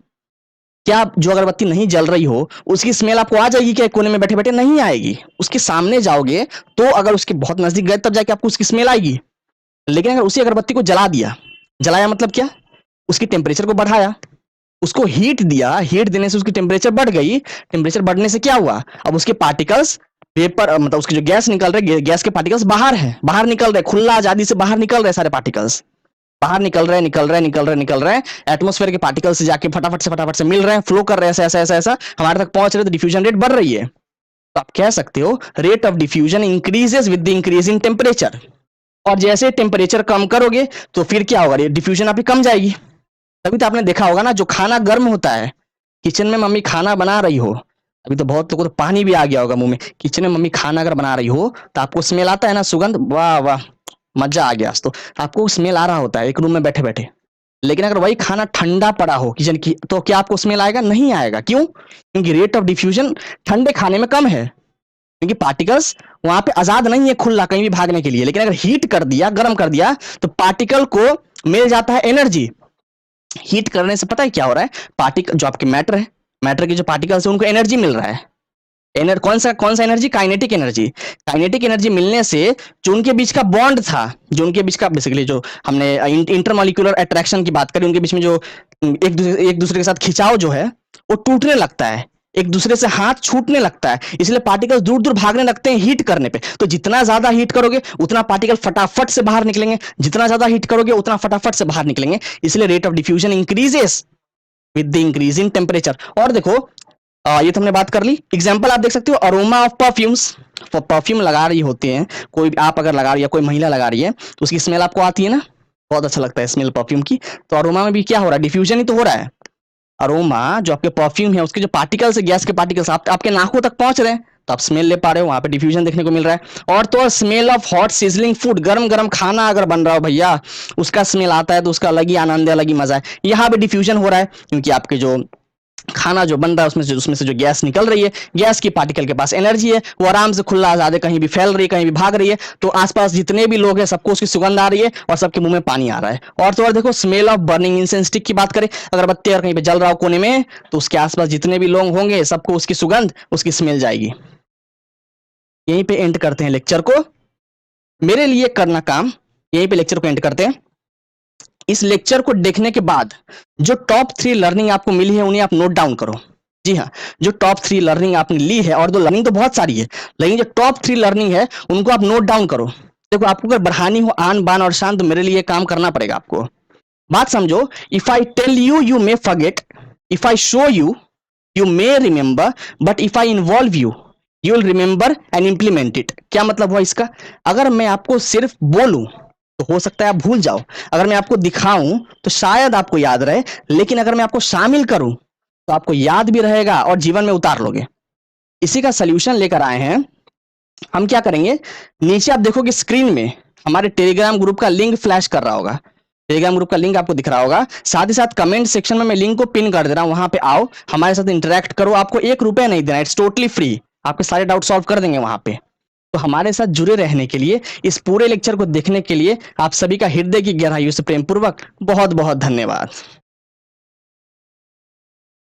क्या जो अगरबत्ती नहीं जल रही हो उसकी स्मेल आपको आ जाएगी क्या? कोने में बैठे बैठे नहीं आएगी। उसके सामने जाओगे तो, अगर उसके बहुत नजदीक गए तब जाके आपको उसकी स्मेल आएगी। लेकिन अगर उसी अगरबत्ती को जला दिया, जलाया मतलब क्या? उसकी टेम्परेचर को बढ़ाया, उसको हीट दिया, हीट देने से उसकी टेम्परेचर बढ़ गई। टेम्परेचर बढ़ने से क्या हुआ? अब उसके पार्टिकल्स, वेपर मतलब उसकी जो गैस निकल रहे, गैस के पार्टिकल्स बाहर है, बाहर निकल रहे, खुला आजादी से बाहर निकल रहे, सारे पार्टिकल्स बाहर निकल रहे हैं एटमॉस्फेयर के पार्टिकल से जाके फटाफट से मिल रहे हैं, फ्लो कर रहे हैं, ऐसा ऐसा ऐसा हमारे तक पहुंच रहे हैं, तो डिफ्यूजन रेट बढ़ रही है। तो आप कह सकते हो rate of diffusion increases with the increase in temperature. और जैसे टेम्परेचर कम करोगे तो फिर क्या होगा? डिफ्यूजन आपकी कम जाएगी। तभी तो आपने देखा होगा ना, जो खाना गर्म होता है किचन में मम्मी खाना बना रही हो, अभी तो बहुत लोगों को तो पानी भी आ गया होगा मुंह में। किचन में मम्मी खाना अगर बना रही हो तो आपको स्मेल आता है ना, सुगंध, वाह वाह, मजा आ गया आज तो। आपको स्मेल आ रहा होता है एक रूम में बैठे बैठे। लेकिन अगर वही खाना ठंडा पड़ा हो किचन की, तो क्या आपको स्मेल आएगा? नहीं आएगा। क्यों? क्योंकि रेट ऑफ डिफ्यूजन ठंडे खाने में कम है, क्योंकि पार्टिकल्स वहां पे आजाद नहीं है खुला कहीं भी भागने के लिए। लेकिन अगर हीट कर दिया, गर्म कर दिया, तो पार्टिकल को मिल जाता है एनर्जी। हीट करने से पता है क्या हो रहा है? पार्टिकल जो आपके मैटर है, मैटर के जो पार्टिकल्स है उनको एनर्जी मिल रहा है। कौन सा energy? Kinetic energy. Kinetic energy मिलने से जो उनके बीच का बॉन्ड था, जो उनके बीच का बेसिकली जो हमने इंटरमॉलिक्यूलर अट्रैक्शन की बात करी, उनके बीच में जो एक दूसरे के साथ खिंचाव जो है वो टूटने लगता है, एक दूसरे से हाथ छूटने लगता है, इसलिए पार्टिकल्स दूर दूर भागने लगते हैं हीट करने पे। तो जितना ज्यादा हीट करोगे उतना पार्टिकल फटाफट से बाहर निकलेंगे, जितना ज्यादा हीट करोगे उतना फटाफट से बाहर निकलेंगे। इसलिए rate of diffusion increases with the increase in temperature. और देखो, ये तो हमने बात कर ली। एग्जाम्पल आप देख सकते हो, अरोमा ऑफ परफ्यूम्स। परफ्यूम लगा रही होती है कोई, आप अगर लगा रही है, कोई महिला लगा रही है, तो उसकी स्मेल आपको आती है ना, बहुत अच्छा लगता है स्मेल परफ्यूम की। तो अरोमा में भी क्या हो रहा है? डिफ्यूजन ही तो हो रहा है। अरोमा जो आपके परफ्यूम है उसके जो पार्टिकल्स है, गैस के पार्टिकल्स आपके नाकों तक पहुंच रहे हैं, तो आप स्मेल ले पा रहे हो, वहां पे डिफ्यूजन देखने को मिल रहा है। और तो smell of hot sizzling food, गरम गरम खाना अगर बन रहा हो भैया, उसका स्मेल आता है तो उसका अलग ही आनंद है, अलग ही मजा है। यहाँ पे डिफ्यूजन हो रहा है क्योंकि आपके जो खाना जो बन रहा है उसमें से जो गैस निकल रही है, गैस की पार्टिकल के पास एनर्जी है, वो आराम से खुला आजाद है, कहीं भी फैल रही है, कहीं भी भाग रही है। तो आसपास जितने भी लोग हैं सबको उसकी सुगंध आ रही है और सबके मुंह में पानी आ रहा है। और तो और देखो, smell of burning incense stick की बात करें, अगरबत्ती अगर कहीं पे जल रहा हो कोने में, तो उसके आसपास जितने भी लोग होंगे सबको उसकी सुगंध, उसकी स्मेल जाएगी। यहीं पे एंड करते हैं लेक्चर को। मेरे लिए करना काम, यहीं पे लेक्चर को एंड करते हैं। इस लेक्चर को देखने के बाद जो टॉप 3 लर्निंग आपको मिली है उन्हें आप नोट डाउन करो। जी हाँ, जो टॉप 3 लर्निंग आपने ली है, और दो लर्निंग तो बहुत सारी है, लेकिन जो टॉप 3 लर्निंग है उनको आप नोट डाउन करो। देखो, आपको अगर बढ़ानी हो आन बान और शान, तो मेरे लिए काम करना पड़ेगा आपको। बात समझो, if I tell you, you may forget, if I show you, you may remember, but if I involve you, you will remember and implement it. क्या मतलब हुआ इसका? अगर मैं आपको सिर्फ बोलूं तो हो सकता है आप भूल जाओ, अगर मैं आपको दिखाऊं तो शायद आपको याद रहे, लेकिन अगर मैं आपको शामिल करूं तो आपको याद भी रहेगा और जीवन में उतार लोगे। इसी का सलूशन लेकर आए हैं हम। क्या करेंगे, नीचे आप देखोगे स्क्रीन में हमारे टेलीग्राम ग्रुप का लिंक फ्लैश कर रहा होगा, टेलीग्राम ग्रुप का लिंक आपको दिख रहा होगा। साथ ही साथ कमेंट सेक्शन में मैं लिंक को पिन कर दे रहा हूं, वहां पे आओ, हमारे साथ इंटरेक्ट करो। आपको 1 रुपया नहीं देना, इट्स टोटली फ्री, आपके सारे डाउट सॉल्व कर देंगे वहां पे। तो हमारे साथ जुड़े रहने के लिए, इस पूरे लेक्चर को देखने के लिए आप सभी का हृदय की गहराइयों से प्रेम पूर्वक बहुत बहुत धन्यवाद।